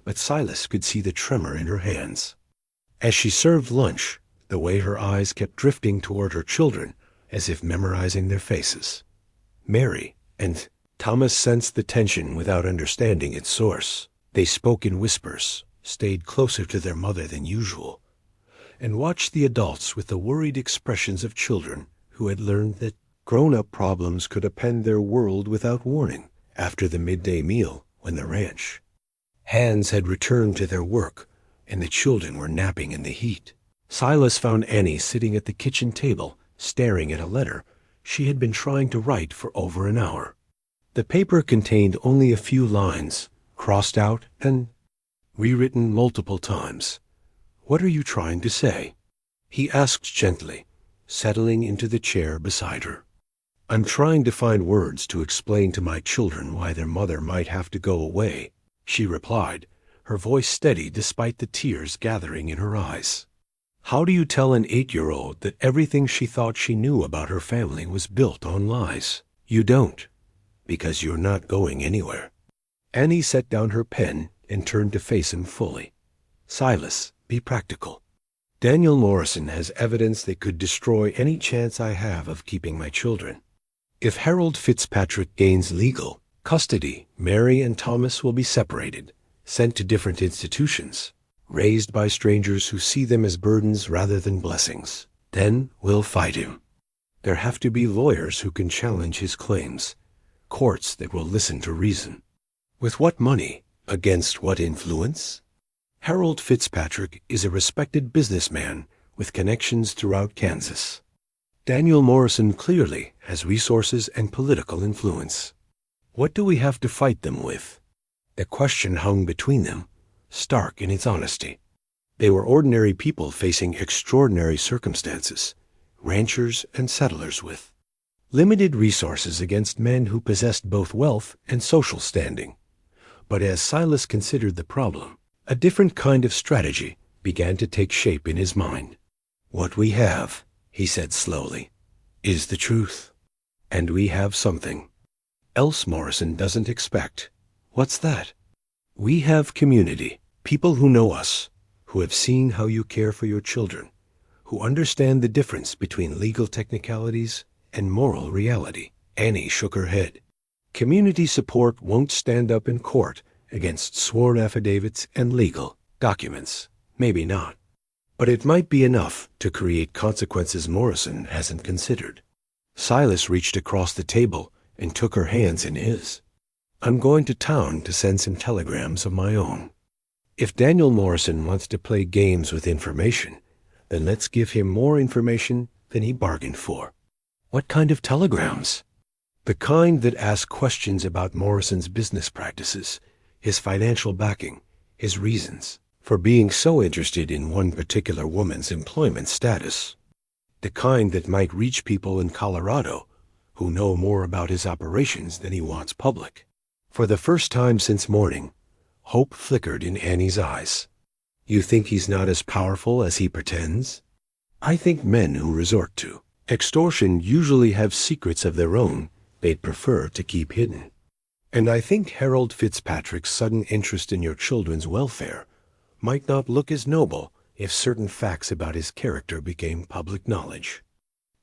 but Silas could see the tremor in her hands. As she served lunch, the way her eyes kept drifting toward her children as if memorizing their faces. Mary and Thomas sensed the tension without understanding its source. They spoke in whispers, stayed closer to their mother than usual, and watched the adults with the worried expressions of children who had learned that grown-up problems could upend their world without warning. After the midday meal, when the ranch hands had returned to their work and the children were napping in the heat, Silas found Annie sitting at the kitchen table, staring at a letter she had been trying to write for over an hour. The paper contained only a few lines, crossed out and rewritten multiple times. "What are you trying to say?" he asked gently, settling into the chair beside her. "I'm trying to find words to explain to my children why their mother might have to go away," she replied, her voice steady despite the tears gathering in her eyes. How do you tell an 8-year-old that everything she thought she knew about her family was built on lies? You don't, because you're not going anywhere. Annie set down her pen and turned to face him fully. Silas, be practical. Daniel Morrison has evidence that could destroy any chance I have of keeping my children. If Harold Fitzpatrick gains legal custody, Mary and Thomas will be separated, sent to different institutions, raised by strangers who see them as burdens rather than blessings. Then we'll fight him. There have to be lawyers who can challenge his claims, courts that will listen to reason. With what money? Against what influence? Harold Fitzpatrick is a respected businessman with connections throughout Kansas. Daniel Morrison clearly has resources and political influence. What do we have to fight them with? The question hung between them, stark in its honesty. They were ordinary people facing extraordinary circumstances, ranchers and settlers with limited resources against men who possessed both wealth and social standing. But as Silas considered the problem, a different kind of strategy began to take shape in his mind. What we have, he said slowly, is the truth. And we have something else Morrison doesn't expect. What's that? We have community, people who know us, who have seen how you care for your children, who understand the difference between legal technicalities and moral reality. Annie shook her head. Community support won't stand up in court against sworn affidavits and legal documents. Maybe not. But it might be enough to create consequences Morrison hasn't considered. Silas reached across the table and took her hands in his. I'm going to town to send some telegrams of my own. If Daniel Morrison wants to play games with information, then let's give him more information than he bargained for. What kind of telegrams? The kind that ask questions about Morrison's business practices, his financial backing, his reasons for being so interested in one particular woman's employment status. The kind that might reach people in Colorado who know more about his operations than he wants public. For the first time since morning, hope flickered in Annie's eyes. You think he's not as powerful as he pretends? I think men who resort to extortion usually have secrets of their own they'd prefer to keep hidden. And I think Harold Fitzpatrick's sudden interest in your children's welfare might not look as noble if certain facts about his character became public knowledge.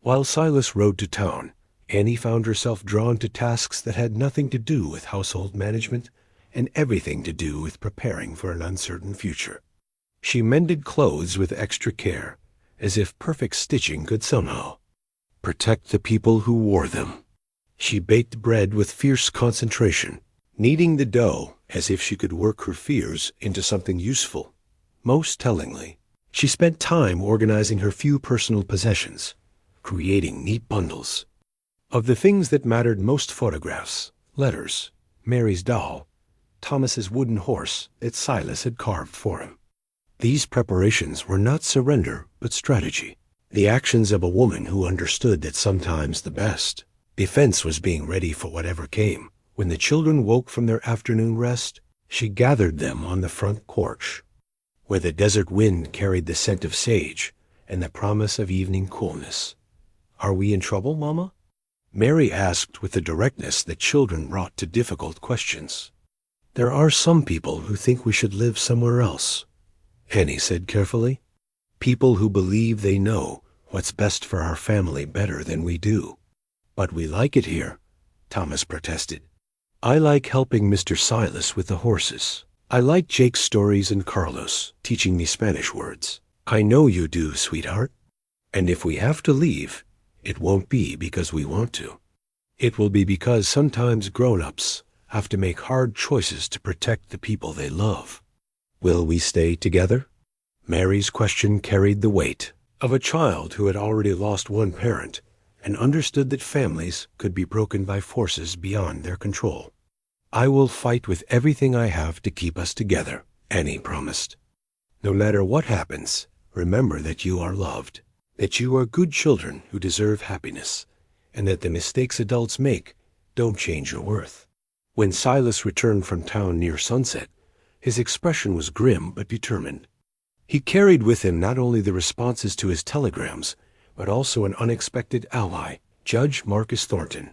While Silas rode to town, Annie found herself drawn to tasks that had nothing to do with household management and everything to do with preparing for an uncertain future. She mended clothes with extra care, as if perfect stitching could somehow protect the people who wore them. She baked bread with fierce concentration, kneading the dough as if she could work her fears into something useful. Most tellingly, she spent time organizing her few personal possessions, creating neat bundles. Of the things that mattered most, photographs, letters, Mary's doll, Thomas's wooden horse that Silas had carved for him. These preparations were not surrender, but strategy. The actions of a woman who understood that sometimes the best defense was being ready for whatever came. When the children woke from their afternoon rest, she gathered them on the front porch, where the desert wind carried the scent of sage and the promise of evening coolness. Are we in trouble, Mama? Mary asked with the directness that children brought to difficult questions. There are some people who think we should live somewhere else, Annie said carefully. People who believe they know what's best for our family better than we do. But we like it here, Thomas protested. I like helping Mr. Silas with the horses. I like Jake's stories and Carlos teaching me Spanish words. I know you do, sweetheart. And if we have to leave, it won't be because we want to. It will be because sometimes grown-ups have to make hard choices to protect the people they love. Will we stay together? Mary's question carried the weight of a child who had already lost one parent and understood that families could be broken by forces beyond their control. I will fight with everything I have to keep us together, Annie promised. No matter what happens, remember that you are loved, that you are good children who deserve happiness, and that the mistakes adults make don't change your worth. When Silas returned from town near sunset, his expression was grim but determined. He carried with him not only the responses to his telegrams, but also an unexpected ally, Judge Marcus Thornton,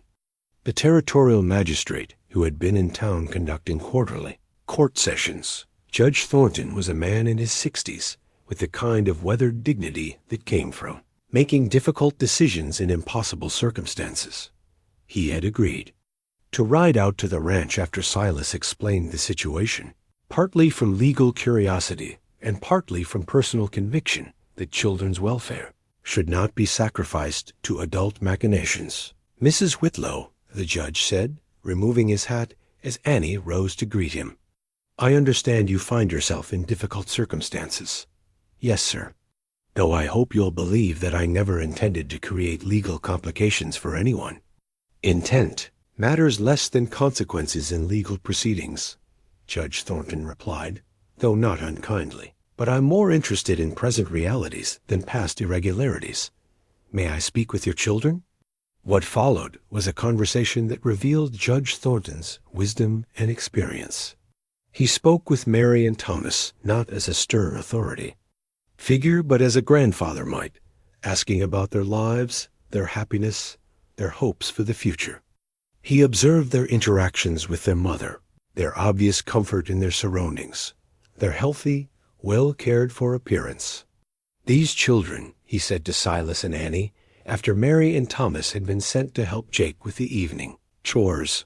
the territorial magistrate who had been in town conducting quarterly court sessions. Judge Thornton was a man in his 60s with the kind of weathered dignity that came from making difficult decisions in impossible circumstances. He had agreed to ride out to the ranch after Silas explained the situation, partly from legal curiosity and partly from personal conviction that children's welfare should not be sacrificed to adult machinations. Mrs. Whitlow, the judge said, removing his hat as Annie rose to greet him. I understand you find yourself in difficult circumstances. Yes, sir. Though I hope you'll believe that I never intended to create legal complications for anyone. Intent matters less than consequences in legal proceedings, Judge Thornton replied, though not unkindly. But I'm more interested in present realities than past irregularities. May I speak with your children? What followed was a conversation that revealed Judge Thornton's wisdom and experience. He spoke with Mary and Thomas not as a stern authority figure, but as a grandfather might, asking about their lives, their happiness, their hopes for the future. He observed their interactions with their mother, their obvious comfort in their surroundings, their healthy, well-cared-for appearance. These children, he said to Silas and Annie, after Mary and Thomas had been sent to help Jake with the evening chores,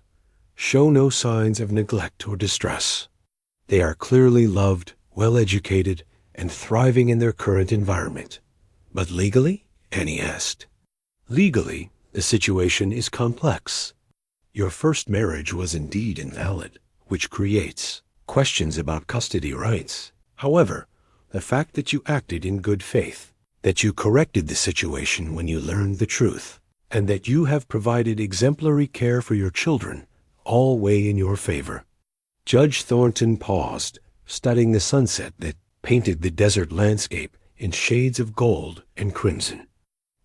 show no signs of neglect or distress. They are clearly loved, well-educated, and thriving in their current environment. But legally? Annie asked. Legally, the situation is complex. Your first marriage was indeed invalid, which creates questions about custody rights. However, the fact that you acted in good faith, that you corrected the situation when you learned the truth, and that you have provided exemplary care for your children, all weigh in your favor. Judge Thornton paused, studying the sunset that painted the desert landscape in shades of gold and crimson.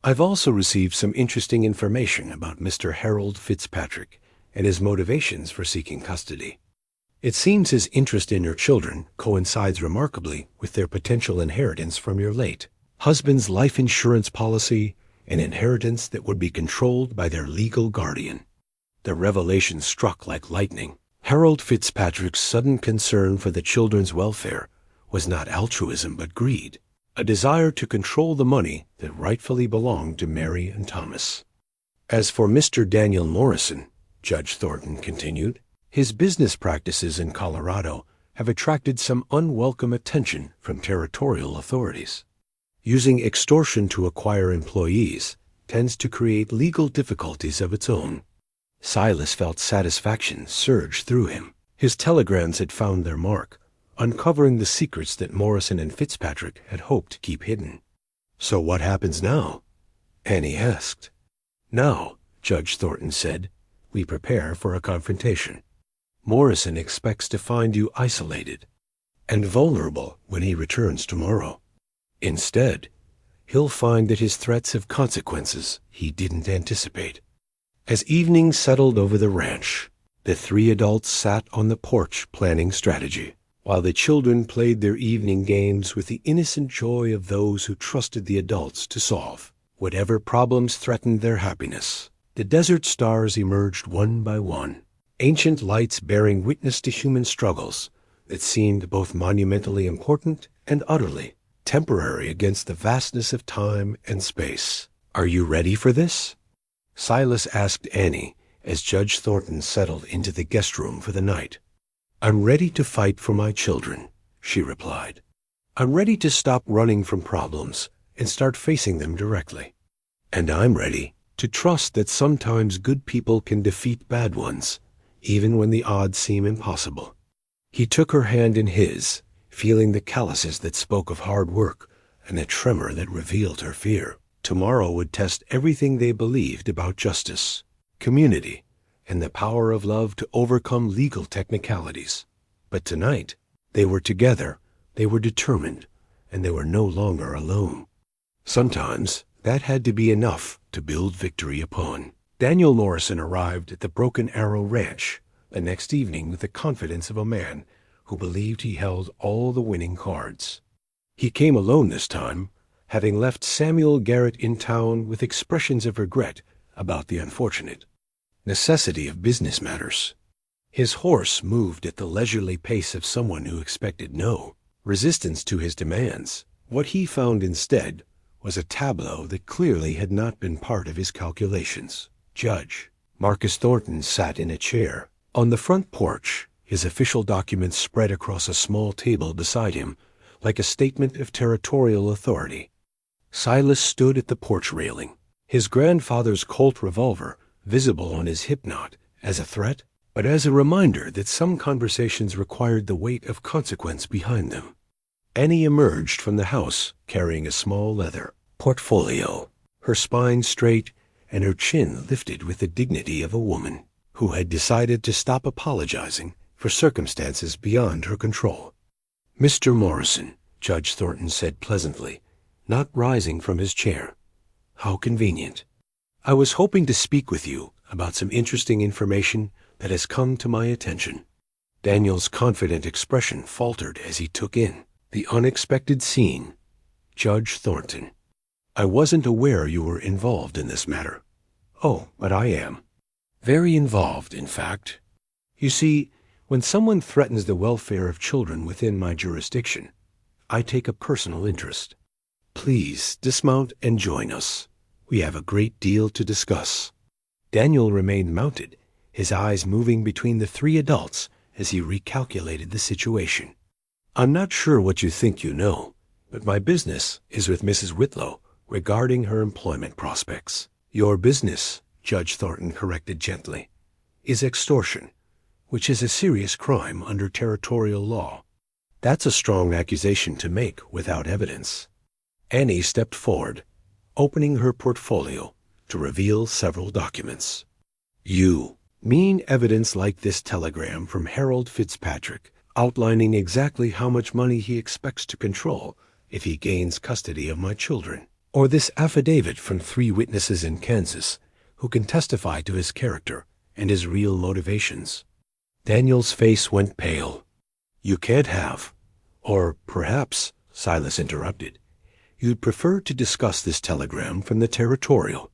I've also received some interesting information about Mr. Harold Fitzpatrick and his motivations for seeking custody. It seems his interest in your children coincides remarkably with their potential inheritance from your late husband's life insurance policy, an inheritance that would be controlled by their legal guardian. The revelation struck like lightning. Harold Fitzpatrick's sudden concern for the children's welfare was not altruism but greed, a desire to control the money that rightfully belonged to Mary and Thomas. As for Mr. Daniel Morrison, Judge Thornton continued, his business practices in Colorado have attracted some unwelcome attention from territorial authorities. Using extortion to acquire employees tends to create legal difficulties of its own. Silas felt satisfaction surge through him. His telegrams had found their mark, uncovering the secrets that Morrison and Fitzpatrick had hoped to keep hidden. "So what happens now?" Annie asked. "Now," Judge Thornton said, "we prepare for a confrontation. Morrison expects to find you isolated and vulnerable when he returns tomorrow. Instead, he'll find that his threats have consequences he didn't anticipate." As evening settled over the ranch, the three adults sat on the porch planning strategy, while the children played their evening games with the innocent joy of those who trusted the adults to solve whatever problems threatened their happiness. The desert stars emerged one by one, ancient lights bearing witness to human struggles that seemed both monumentally important and utterly temporary against the vastness of time and space. "Are you ready for this?" Silas asked Annie as Judge Thornton settled into the guest room for the night. "I'm ready to fight for my children," she replied. "I'm ready to stop running from problems and start facing them directly. And I'm ready to trust that sometimes good people can defeat bad ones, even when the odds seem impossible." He took her hand in his, feeling the calluses that spoke of hard work and a tremor that revealed her fear. Tomorrow would test everything they believed about justice, community, and the power of love to overcome legal technicalities. But tonight, they were together, they were determined, and they were no longer alone. Sometimes that had to be enough to build victory upon. Daniel Morrison arrived at the Broken Arrow Ranch the next evening with the confidence of a man who believed he held all the winning cards. He came alone this time, having left Samuel Garrett in town with expressions of regret about the unfortunate necessity of business matters. His horse moved at the leisurely pace of someone who expected no resistance to his demands. What he found instead was a tableau that clearly had not been part of his calculations. Judge Marcus Thornton sat in a chair on the front porch, his official documents spread across a small table beside him like a statement of territorial authority. Silas stood at the porch railing, his grandfather's Colt revolver visible on his hip knot as a threat, but as a reminder that some conversations required the weight of consequence behind them. Annie emerged from the house carrying a small leather portfolio, her spine straight and her chin lifted with the dignity of a woman who had decided to stop apologizing for circumstances beyond her control. "Mr. Morrison," Judge Thornton said pleasantly, not rising from his chair. "How convenient. I was hoping to speak with you about some interesting information that has come to my attention." Daniel's confident expression faltered as he took in the unexpected scene. "Judge Thornton, I wasn't aware you were involved in this matter." "Oh, but I am. Very involved, in fact. You see, when someone threatens the welfare of children within my jurisdiction, I take a personal interest. Please dismount and join us. We have a great deal to discuss." Daniel remained mounted, his eyes moving between the three adults as he recalculated the situation. "I'm not sure what you think you know, but my business is with Mrs. Whitlow regarding her employment prospects." "Your business," Judge Thornton corrected gently. is extortion, which is a serious crime under territorial law. That's a strong accusation to make without evidence. Annie stepped forward, opening her portfolio to reveal several documents. You mean evidence like this telegram from Harold Fitzpatrick outlining exactly how much money he expects to control if he gains custody of my children, or this affidavit from 3 witnesses in Kansas who can testify to his character and his real motivations. Daniel's face went pale. You can't have, or perhaps, Silas interrupted, you'd prefer to discuss this telegram from the territorial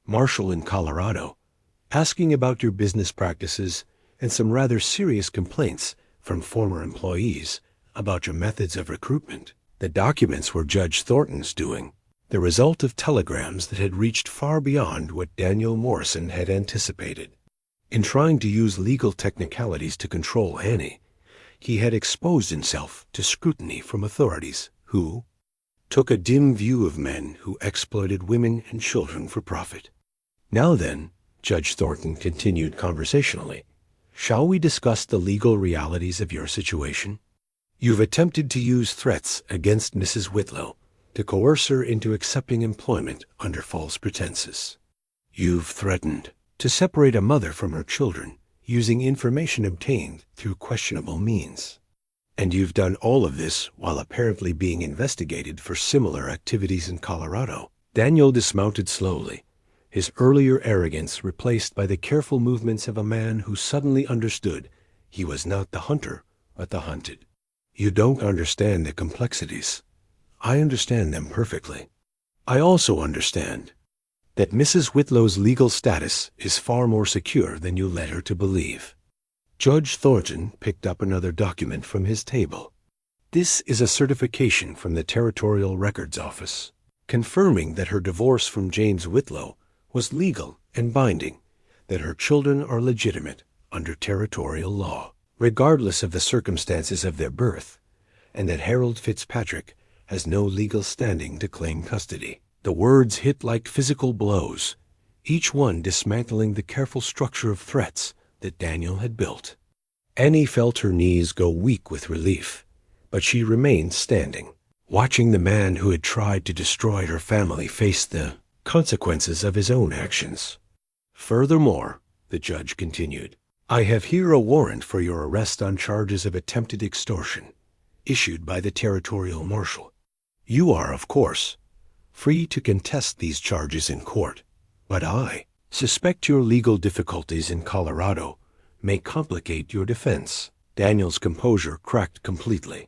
marshal in Colorado, asking about your business practices and some rather serious complaints from former employees about your methods of recruitment. The documents were Judge Thornton's doing, the result of telegrams that had reached far beyond what Daniel Morrison had anticipated. In trying to use legal technicalities to control Annie, he had exposed himself to scrutiny from authorities who took a dim view of men who exploited women and children for profit. Now then, Judge Thornton continued conversationally, shall we discuss the legal realities of your situation? You've attempted to use threats against Mrs. Whitlow to coerce her into accepting employment under false pretenses. You've threatened to separate a mother from her children using information obtained through questionable means. And you've done all of this while apparently being investigated for similar activities in Colorado. Daniel dismounted slowly, his earlier arrogance replaced by the careful movements of a man who suddenly understood he was not the hunter, but the hunted. You don't understand the complexities. I understand them perfectly. I also understand that Mrs. Whitlow's legal status is far more secure than you led her to believe. Judge Thornton picked up another document from his table. This is a certification from the Territorial Records Office, confirming that her divorce from James Whitlow was legal and binding, that her children are legitimate under territorial law, regardless of the circumstances of their birth, and that Harold Fitzpatrick has no legal standing to claim custody. The words hit like physical blows, each one dismantling the careful structure of threats that Daniel had built. Annie felt her knees go weak with relief, but she remained standing, watching the man who had tried to destroy her family face the consequences of his own actions. Furthermore, the judge continued, I have here a warrant for your arrest on charges of attempted extortion, issued by the territorial marshal. You are, of course, free to contest these charges in court, but I suspect your legal difficulties in Colorado may complicate your defense. Daniel's composure cracked completely.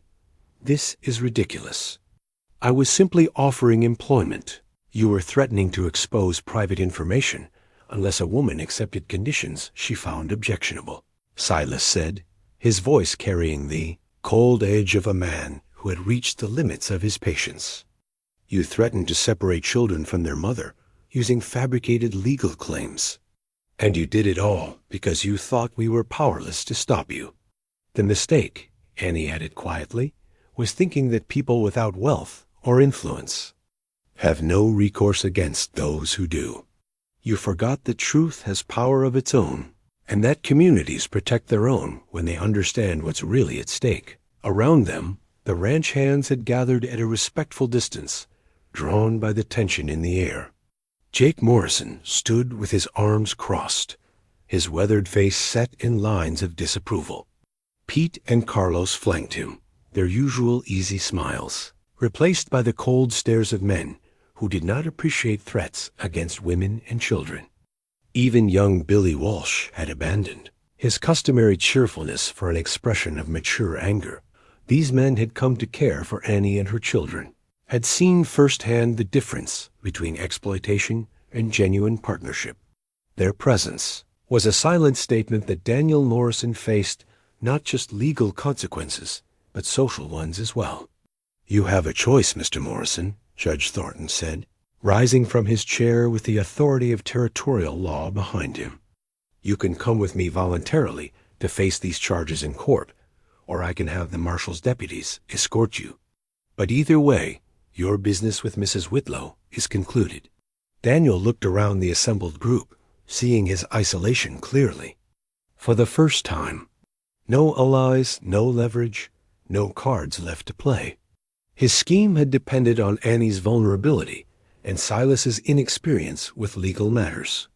This is ridiculous. I was simply offering employment. You were threatening to expose private information unless a woman accepted conditions she found objectionable, Silas said, his voice carrying the cold edge of a man who had reached the limits of his patience. You threatened to separate children from their mother using fabricated legal claims. And you did it all because you thought we were powerless to stop you. The mistake, Annie added quietly, was thinking that people without wealth or influence have no recourse against those who do. You forgot that truth has power of its own, and that communities protect their own when they understand what's really at stake. Around them, the ranch hands had gathered at a respectful distance, drawn by the tension in the air. Jake Morrison stood with his arms crossed, his weathered face set in lines of disapproval. Pete and Carlos flanked him, their usual easy smiles, replaced by the cold stares of men who did not appreciate threats against women and children. Even young Billy Walsh had abandoned his customary cheerfulness for an expression of mature anger. These men had come to care for Annie and her children, had seen firsthand the difference between exploitation and genuine partnership. Their presence was a silent statement that Daniel Morrison faced not just legal consequences, but social ones as well. You have a choice, Mr. Morrison, Judge Thornton said, rising from his chair with the authority of territorial law behind him. You can come with me voluntarily to face these charges in court, or I can have the marshal's deputies escort you. But either way, your business with Mrs. Whitlow is concluded. Daniel looked around the assembled group, seeing his isolation clearly. For the first time. No allies, no leverage, no cards left to play. His scheme had depended on Annie's vulnerability and Silas's inexperience with legal matters.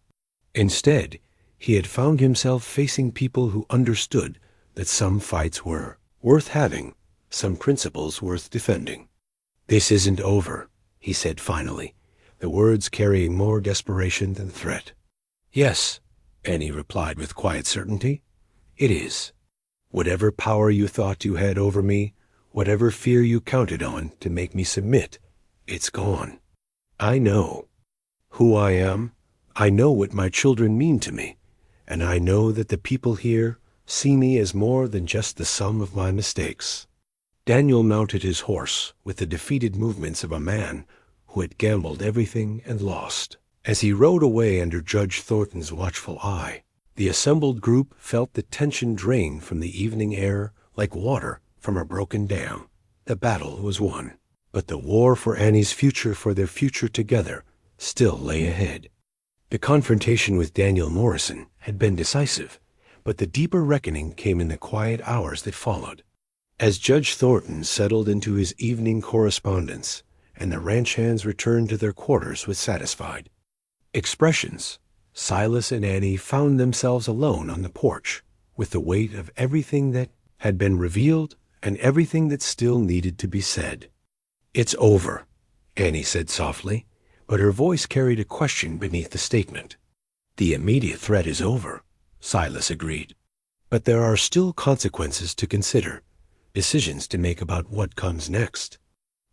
Instead, he had found himself facing people who understood that some fights were worth having, some principles worth defending. "This isn't over," he said finally, the words carrying more desperation than threat. "Yes," Annie replied with quiet certainty, "it is. Whatever power you thought you had over me, whatever fear you counted on to make me submit, it's gone. I know who I am. I know what my children mean to me, and I know that the people here see me as more than just the sum of my mistakes." Daniel mounted his horse with the defeated movements of a man who had gambled everything and lost. As he rode away under Judge Thornton's watchful eye, the assembled group felt the tension drain from the evening air like water from a broken dam. The battle was won, but the war for Annie's future, for their future together, still lay ahead. The confrontation with Daniel Morrison had been decisive, but the deeper reckoning came in the quiet hours that followed. As Judge Thornton settled into his evening correspondence and the ranch hands returned to their quarters with satisfied expressions, Silas and Annie found themselves alone on the porch with the weight of everything that had been revealed and everything that still needed to be said. "It's over," Annie said softly, but her voice carried a question beneath the statement. "The immediate threat is over," Silas agreed. "But there are still consequences to consider, decisions to make about what comes next."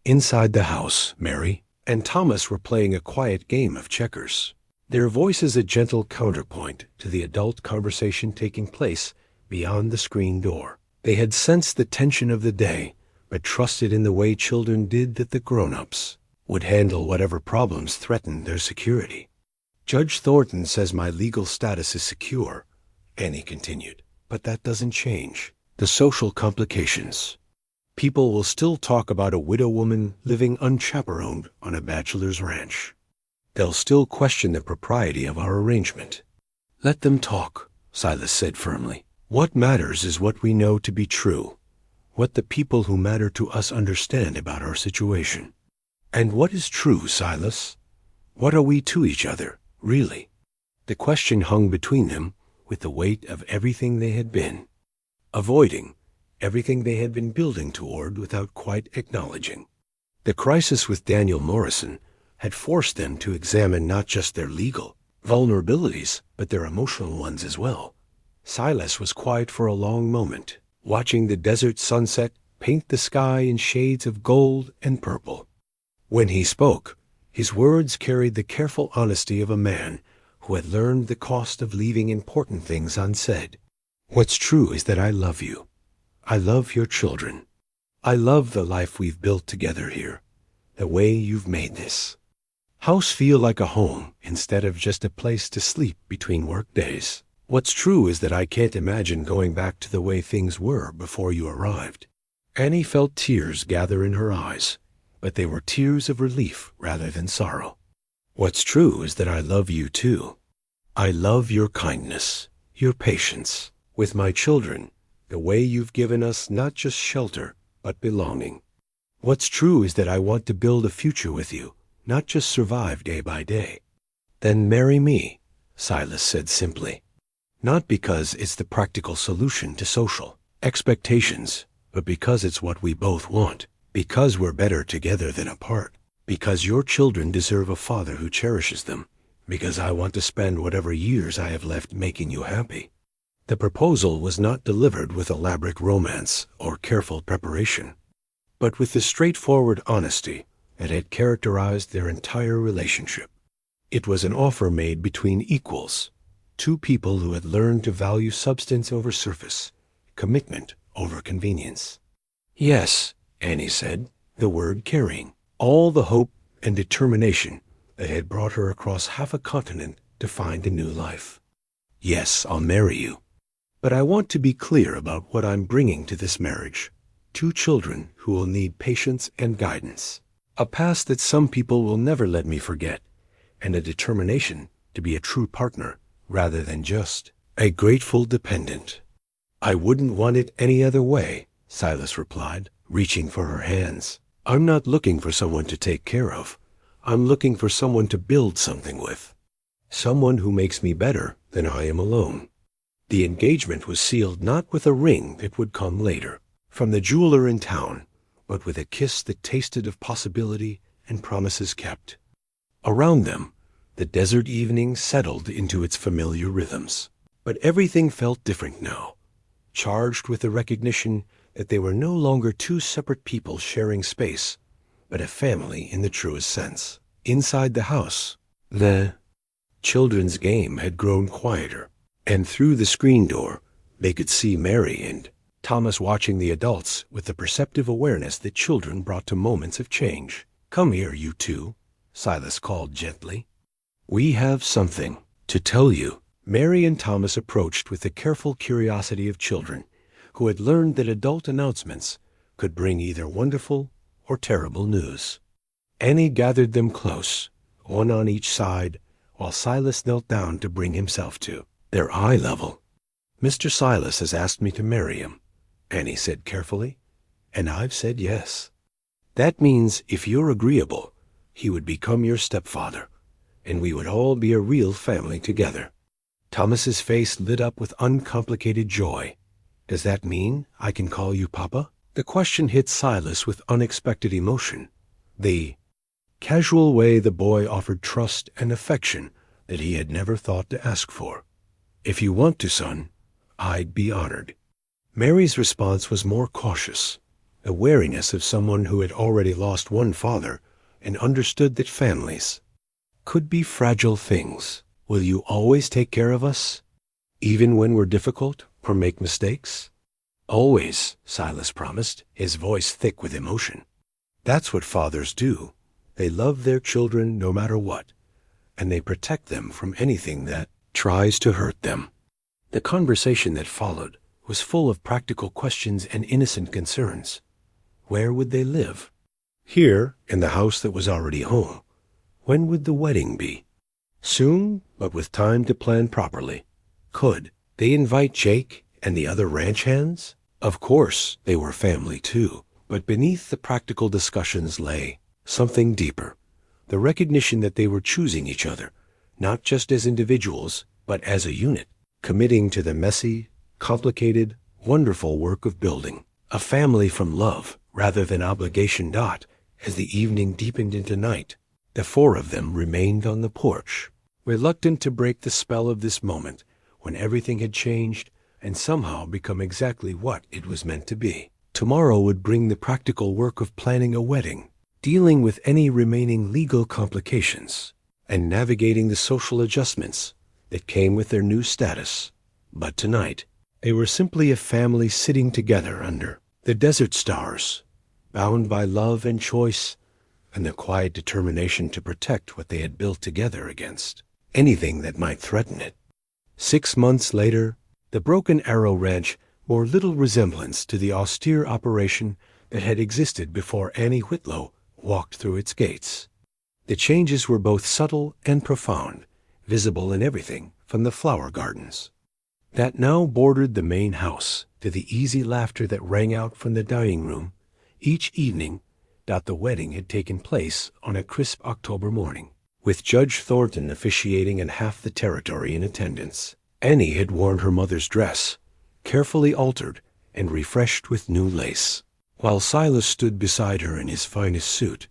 Inside the house, Mary and Thomas were playing a quiet game of checkers, their voices a gentle counterpoint to the adult conversation taking place beyond the screen door. They had sensed the tension of the day, but trusted in the way children did that the grown-ups would handle whatever problems threatened their security. "Judge Thornton says my legal status is secure," Annie continued, "but that doesn't change the social complications. People will still talk about a widow woman living unchaperoned on a bachelor's ranch. They'll still question the propriety of our arrangement." "Let them talk," Silas said firmly. "What matters is what we know to be true, what the people who matter to us understand about our situation." "And what is true, Silas? What are we to each other, really?" The question hung between them with the weight of everything they had been avoiding, everything they had been building toward without quite acknowledging. The crisis with Daniel Morrison had forced them to examine not just their legal vulnerabilities, but their emotional ones as well. Silas was quiet for a long moment, watching the desert sunset paint the sky in shades of gold and purple. When he spoke, his words carried the careful honesty of a man who had learned the cost of leaving important things unsaid. "What's true is that I love you. I love your children. I love the life we've built together here, the way you've made this house feel like a home instead of just a place to sleep between work days. What's true is that I can't imagine going back to the way things were before you arrived." Annie felt tears gather in her eyes, but they were tears of relief rather than sorrow. "What's true is that I love you too. I love your kindness, your patience with my children, the way you've given us not just shelter, but belonging. What's true is that I want to build a future with you, not just survive day by day." "Then marry me," Silas said simply. Not because it's the practical solution to social expectations, but because it's what we both want, because we're better together than apart, because your children deserve a father who cherishes them, because I want to spend whatever years I have left making you happy. The proposal was not delivered with elaborate romance or careful preparation, but with the straightforward honesty that had characterized their entire relationship. It was an offer made between equals, two people who had learned to value substance over surface, commitment over convenience. "Yes," Annie said, the word carrying all the hope and determination that had brought her across half a continent to find a new life. "Yes, I'll marry you. But I want to be clear about what I'm bringing to this marriage. Two children who will need patience and guidance, a past that some people will never let me forget, and a determination to be a true partner rather than just A grateful dependent. I wouldn't want it any other way, Silas replied, reaching for her hands. I'm not looking for someone to take care of. I'm looking for someone to build something with. Someone who makes me better than I am alone. The engagement was sealed not with a ring that would come later, from the jeweler in town, but with a kiss that tasted of possibility and promises kept. Around them, the desert evening settled into its familiar rhythms. But everything felt different now, charged with the recognition that they were no longer two separate people sharing space, but a family in the truest sense. Inside the house, the children's game had grown quieter, and through the screen door they could see Mary and Thomas watching the adults with the perceptive awareness that children brought to moments of change. "Come here, you two," Silas called gently. "We have something to tell you." Mary and Thomas approached with the careful curiosity of children who had learned that adult announcements could bring either wonderful or terrible news. Annie gathered them close, one on each side, while Silas knelt down to bring himself to their eye level. "Mr. Silas has asked me to marry him," Annie said carefully, "and I've said yes. That means if you're agreeable, he would become your stepfather, and we would all be a real family together." Thomas's face lit up with uncomplicated joy. "Does that mean I can call you Papa?" The question hit Silas with unexpected emotion. The casual way the boy offered trust and affection that he had never thought to ask for. "If you want to, son, I'd be honored." Mary's response was more cautious, a wariness of someone who had already lost one father and understood that families could be fragile things. "Will you always take care of us, even when we're difficult or make mistakes?" "Always," Silas promised, his voice thick with emotion. "That's what fathers do. They love their children no matter what, and they protect them from anything that tries to hurt them." The conversation that followed was full of practical questions and innocent concerns. Where would they live? Here, in the house that was already home. When would the wedding be? Soon, but with time to plan properly. Could they invite Jake and the other ranch hands? Of course, they were family too, but beneath the practical discussions lay something deeper, the recognition that they were choosing each other, not just as individuals, but as a unit, committing to the messy, complicated, wonderful work of building a family from love rather than obligation. As the evening deepened into night, the four of them remained on the porch, reluctant to break the spell of this moment when everything had changed and somehow become exactly what it was meant to be. Tomorrow would bring the practical work of planning a wedding, dealing with any remaining legal complications, and navigating the social adjustments that came with their new status. But tonight, they were simply a family sitting together under the desert stars, bound by love and choice and the quiet determination to protect what they had built together against anything that might threaten it. 6 months later, the Broken Arrow Ranch bore little resemblance to the austere operation that had existed before Annie Whitlow walked through its gates. The changes were both subtle and profound, visible in everything from the flower gardens that now bordered the main house to the easy laughter that rang out from the dining room each evening that the wedding had taken place on a crisp October morning, with Judge Thornton officiating and half the territory in attendance. Annie had worn her mother's dress, carefully altered and refreshed with new lace, while Silas stood beside her in his finest suit,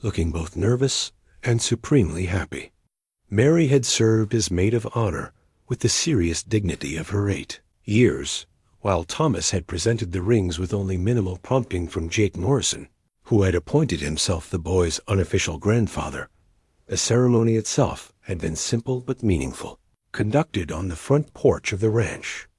looking both nervous and supremely happy. Mary had served as maid of honor with the serious dignity of her 8 years, while Thomas had presented the rings with only minimal prompting from Jake Morrison, who had appointed himself the boy's unofficial grandfather. The ceremony itself had been simple but meaningful, conducted on the front porch of the ranch,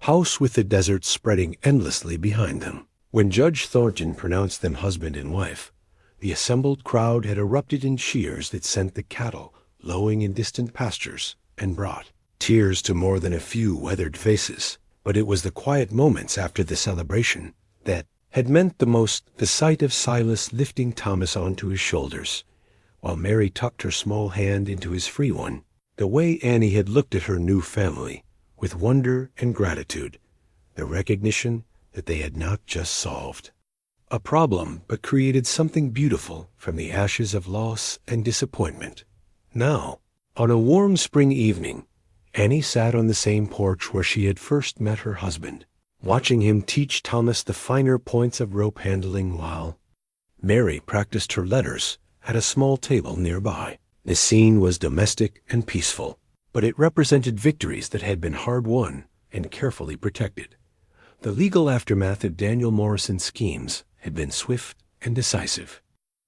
house with the desert spreading endlessly behind them. When Judge Thornton pronounced them husband and wife, the assembled crowd had erupted in cheers that sent the cattle lowing in distant pastures and brought tears to more than a few weathered faces. But it was the quiet moments after the celebration that had meant the most. The sight of Silas lifting Thomas onto his shoulders, while Mary tucked her small hand into his free one, the way Annie had looked at her new family with wonder and gratitude, the recognition that they had not just solved a problem, but created something beautiful from the ashes of loss and disappointment. Now, on a warm spring evening, Annie sat on the same porch where she had first met her husband, watching him teach Thomas the finer points of rope handling while Mary practiced her letters at a small table nearby. The scene was domestic and peaceful, but it represented victories that had been hard-won and carefully protected. The legal aftermath of Daniel Morrison's schemes had been swift and decisive.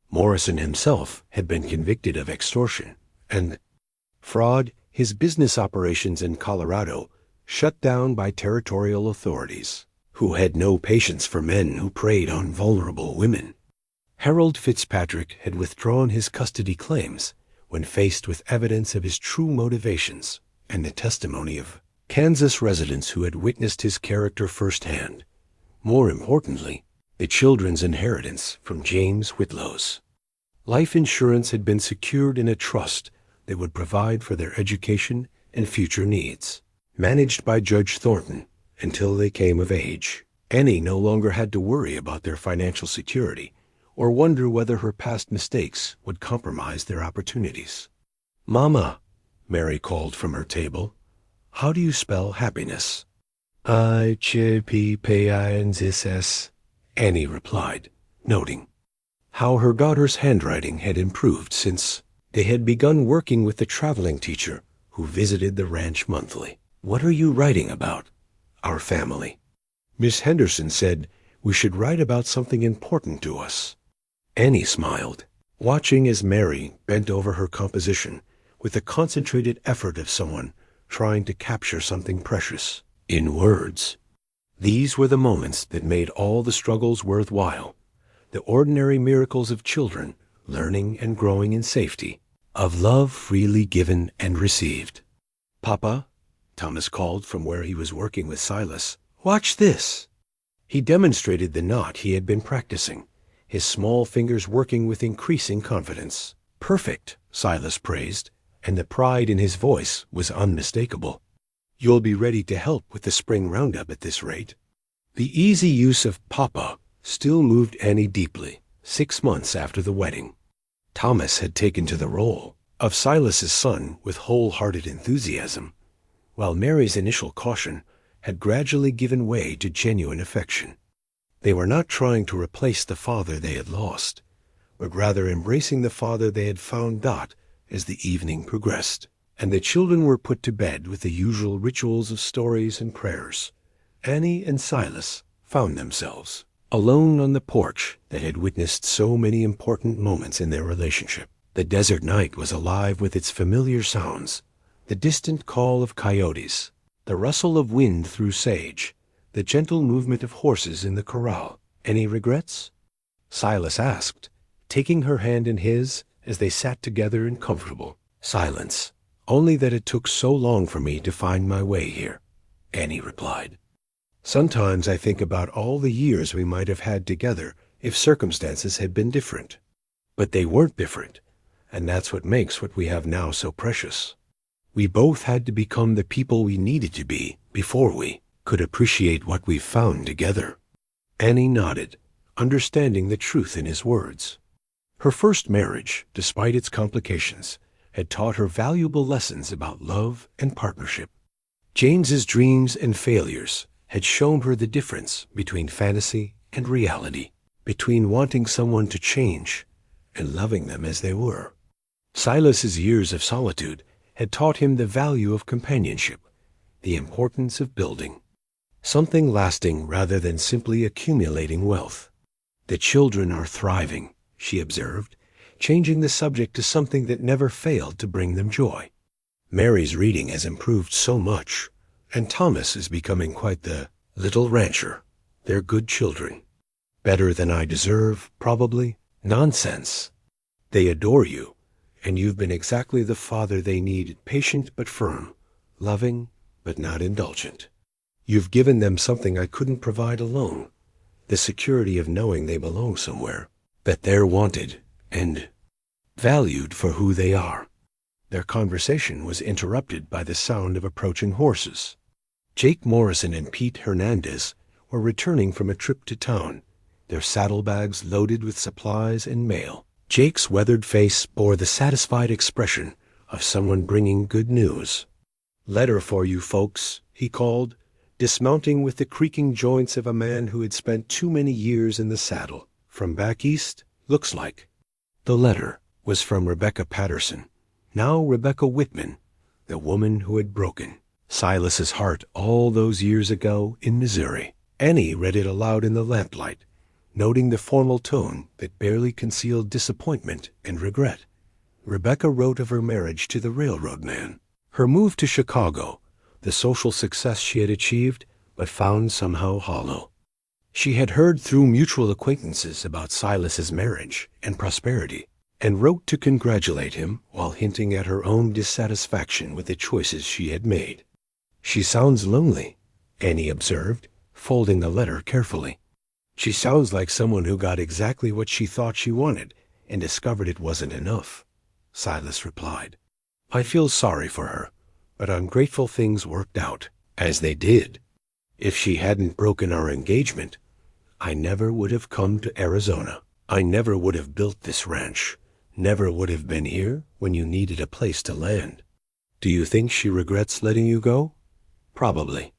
Morrison himself had been convicted of extortion and fraud, his business operations in Colorado shut down by territorial authorities, who had no patience for men who preyed on vulnerable women. Harold Fitzpatrick had withdrawn his custody claims when faced with evidence of his true motivations and the testimony of Kansas residents who had witnessed his character firsthand. More importantly, the children's inheritance from James Whitlow's life insurance had been secured in a trust that would provide for their education and future needs. Managed by Judge Thornton until they came of age, Annie no longer had to worry about their financial security or wonder whether her past mistakes would compromise their opportunities. "Mama," Mary called from her table, "how do you spell happiness?" "I-Ch-P-P-I-N-Z-S," Annie replied, noting how her daughter's handwriting had improved since they had begun working with the traveling teacher who visited the ranch monthly. "What are you writing about?" "Our family. Miss Henderson said we should write about something important to us." Annie smiled, watching as Mary bent over her composition with the concentrated effort of someone trying to capture something precious in words. These were the moments that made all the struggles worthwhile, the ordinary miracles of children learning and growing in safety, of love freely given and received. "Papa," Thomas called from where he was working with Silas, "watch this." He demonstrated the knot he had been practicing, his small fingers working with increasing confidence. "Perfect," Silas praised, and the pride in his voice was unmistakable. "You'll be ready to help with the spring roundup at this rate." The easy use of "Papa" still moved Annie deeply 6 months after the wedding. Thomas had taken to the role of Silas's son with wholehearted enthusiasm, while Mary's initial caution had gradually given way to genuine affection. They were not trying to replace the father they had lost, but rather embracing the father they had found. As the evening progressed, and the children were put to bed with the usual rituals of stories and prayers, Annie and Silas found themselves alone on the porch that had witnessed so many important moments in their relationship. The desert night was alive with its familiar sounds, the distant call of coyotes, the rustle of wind through sage, the gentle movement of horses in the corral. "Any regrets?" Silas asked, taking her hand in his as they sat together in comfortable silence. "Only that it took so long for me to find my way here," Annie replied. "Sometimes I think about all the years we might have had together if circumstances had been different. But they weren't different, and that's what makes what we have now so precious. We both had to become the people we needed to be before we could appreciate what we've found together." Annie nodded, understanding the truth in his words. Her first marriage, despite its complications, had taught her valuable lessons about love and partnership. James's dreams and failures had shown her the difference between fantasy and reality, between wanting someone to change and loving them as they were. Silas's years of solitude had taught him the value of companionship, the importance of building something lasting rather than simply accumulating wealth. "The children are thriving," she observed, changing the subject to something that never failed to bring them joy. "Mary's reading has improved so much, and Thomas is becoming quite the little rancher. They're good children. Better than I deserve, probably." "Nonsense. They adore you, and you've been exactly the father they need, patient but firm, loving but not indulgent. You've given them something I couldn't provide alone, the security of knowing they belong somewhere, that they're wanted and valued for who they are." Their conversation was interrupted by the sound of approaching horses. Jake Morrison and Pete Hernandez were returning from a trip to town, their saddlebags loaded with supplies and mail. Jake's weathered face bore the satisfied expression of someone bringing good news. "Letter for you folks," he called, dismounting with the creaking joints of a man who had spent too many years in the saddle. "From back east, looks like." The letter was from Rebecca Patterson, now Rebecca Whitman, the woman who had broken Silas's heart all those years ago in Missouri. Annie read it aloud in the lamplight, noting the formal tone that barely concealed disappointment and regret. Rebecca wrote of her marriage to the railroad man, her move to Chicago, the social success she had achieved but found somehow hollow. She had heard through mutual acquaintances about Silas's marriage and prosperity, and wrote to congratulate him while hinting at her own dissatisfaction with the choices she had made. "She sounds lonely," Annie observed, folding the letter carefully. "She sounds like someone who got exactly what she thought she wanted and discovered it wasn't enough," Silas replied. "I feel sorry for her, but I'm grateful things worked out as they did. If she hadn't broken our engagement, I never would have come to Arizona. I never would have built this ranch, never would have been here when you needed a place to land." "Do you think she regrets letting you go?" "Probably.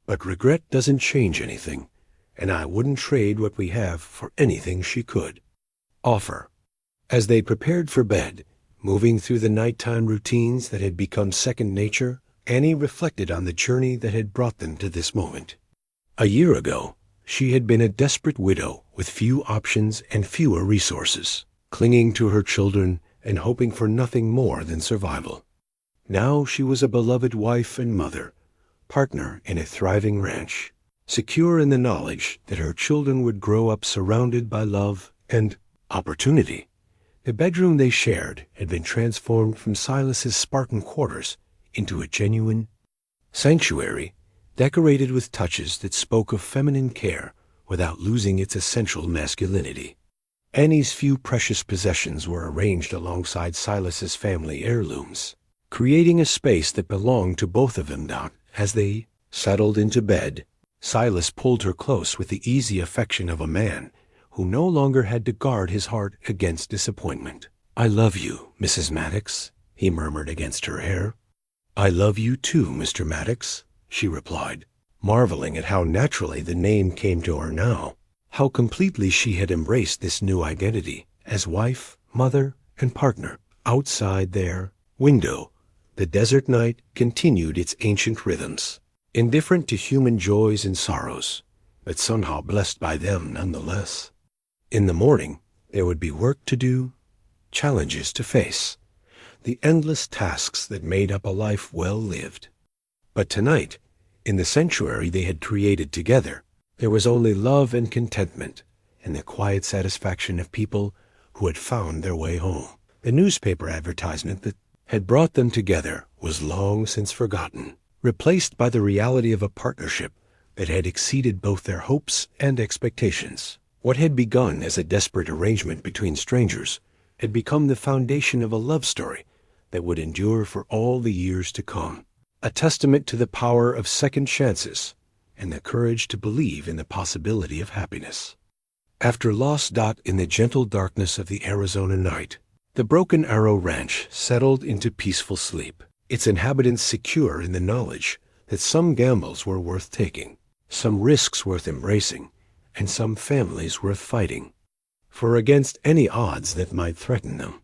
But regret doesn't change anything, and I wouldn't trade what we have for anything she could offer." As they prepared for bed, moving through the nighttime routines that had become second nature, Annie reflected on the journey that had brought them to this moment. A year ago, she had been a desperate widow with few options and fewer resources, clinging to her children and hoping for nothing more than survival. Now she was a beloved wife and mother, partner in a thriving ranch, secure in the knowledge that her children would grow up surrounded by love and opportunity. The bedroom they shared had been transformed from Silas's Spartan quarters into a genuine sanctuary, decorated with touches that spoke of feminine care without losing its essential masculinity. Annie's few precious possessions were arranged alongside Silas's family heirlooms, creating a space that belonged to both of them. As they settled into bed, Silas pulled her close with the easy affection of a man who no longer had to guard his heart against disappointment. "I love you, Mrs. Maddox," he murmured against her hair. "I love you too, Mr. Maddox," she replied, marveling at how naturally the name came to her now, how completely she had embraced this new identity as wife, mother, and partner. Outside their window, the desert night continued its ancient rhythms, indifferent to human joys and sorrows, but somehow blessed by them nonetheless. In the morning, there would be work to do, challenges to face, the endless tasks that made up a life well lived. But tonight, in the sanctuary they had created together, there was only love and contentment, and the quiet satisfaction of people who had found their way home. The newspaper advertisement that had brought them together was long since forgotten, replaced by the reality of a partnership that had exceeded both their hopes and expectations. What had begun as a desperate arrangement between strangers had become the foundation of a love story that would endure for all the years to come, a testament to the power of second chances and the courage to believe in the possibility of happiness. After lost in the gentle darkness of the Arizona night, the Broken Arrow Ranch settled into peaceful sleep, its inhabitants secure in the knowledge that some gambles were worth taking, some risks worth embracing, and some families worth fighting. For against any odds that might threaten them,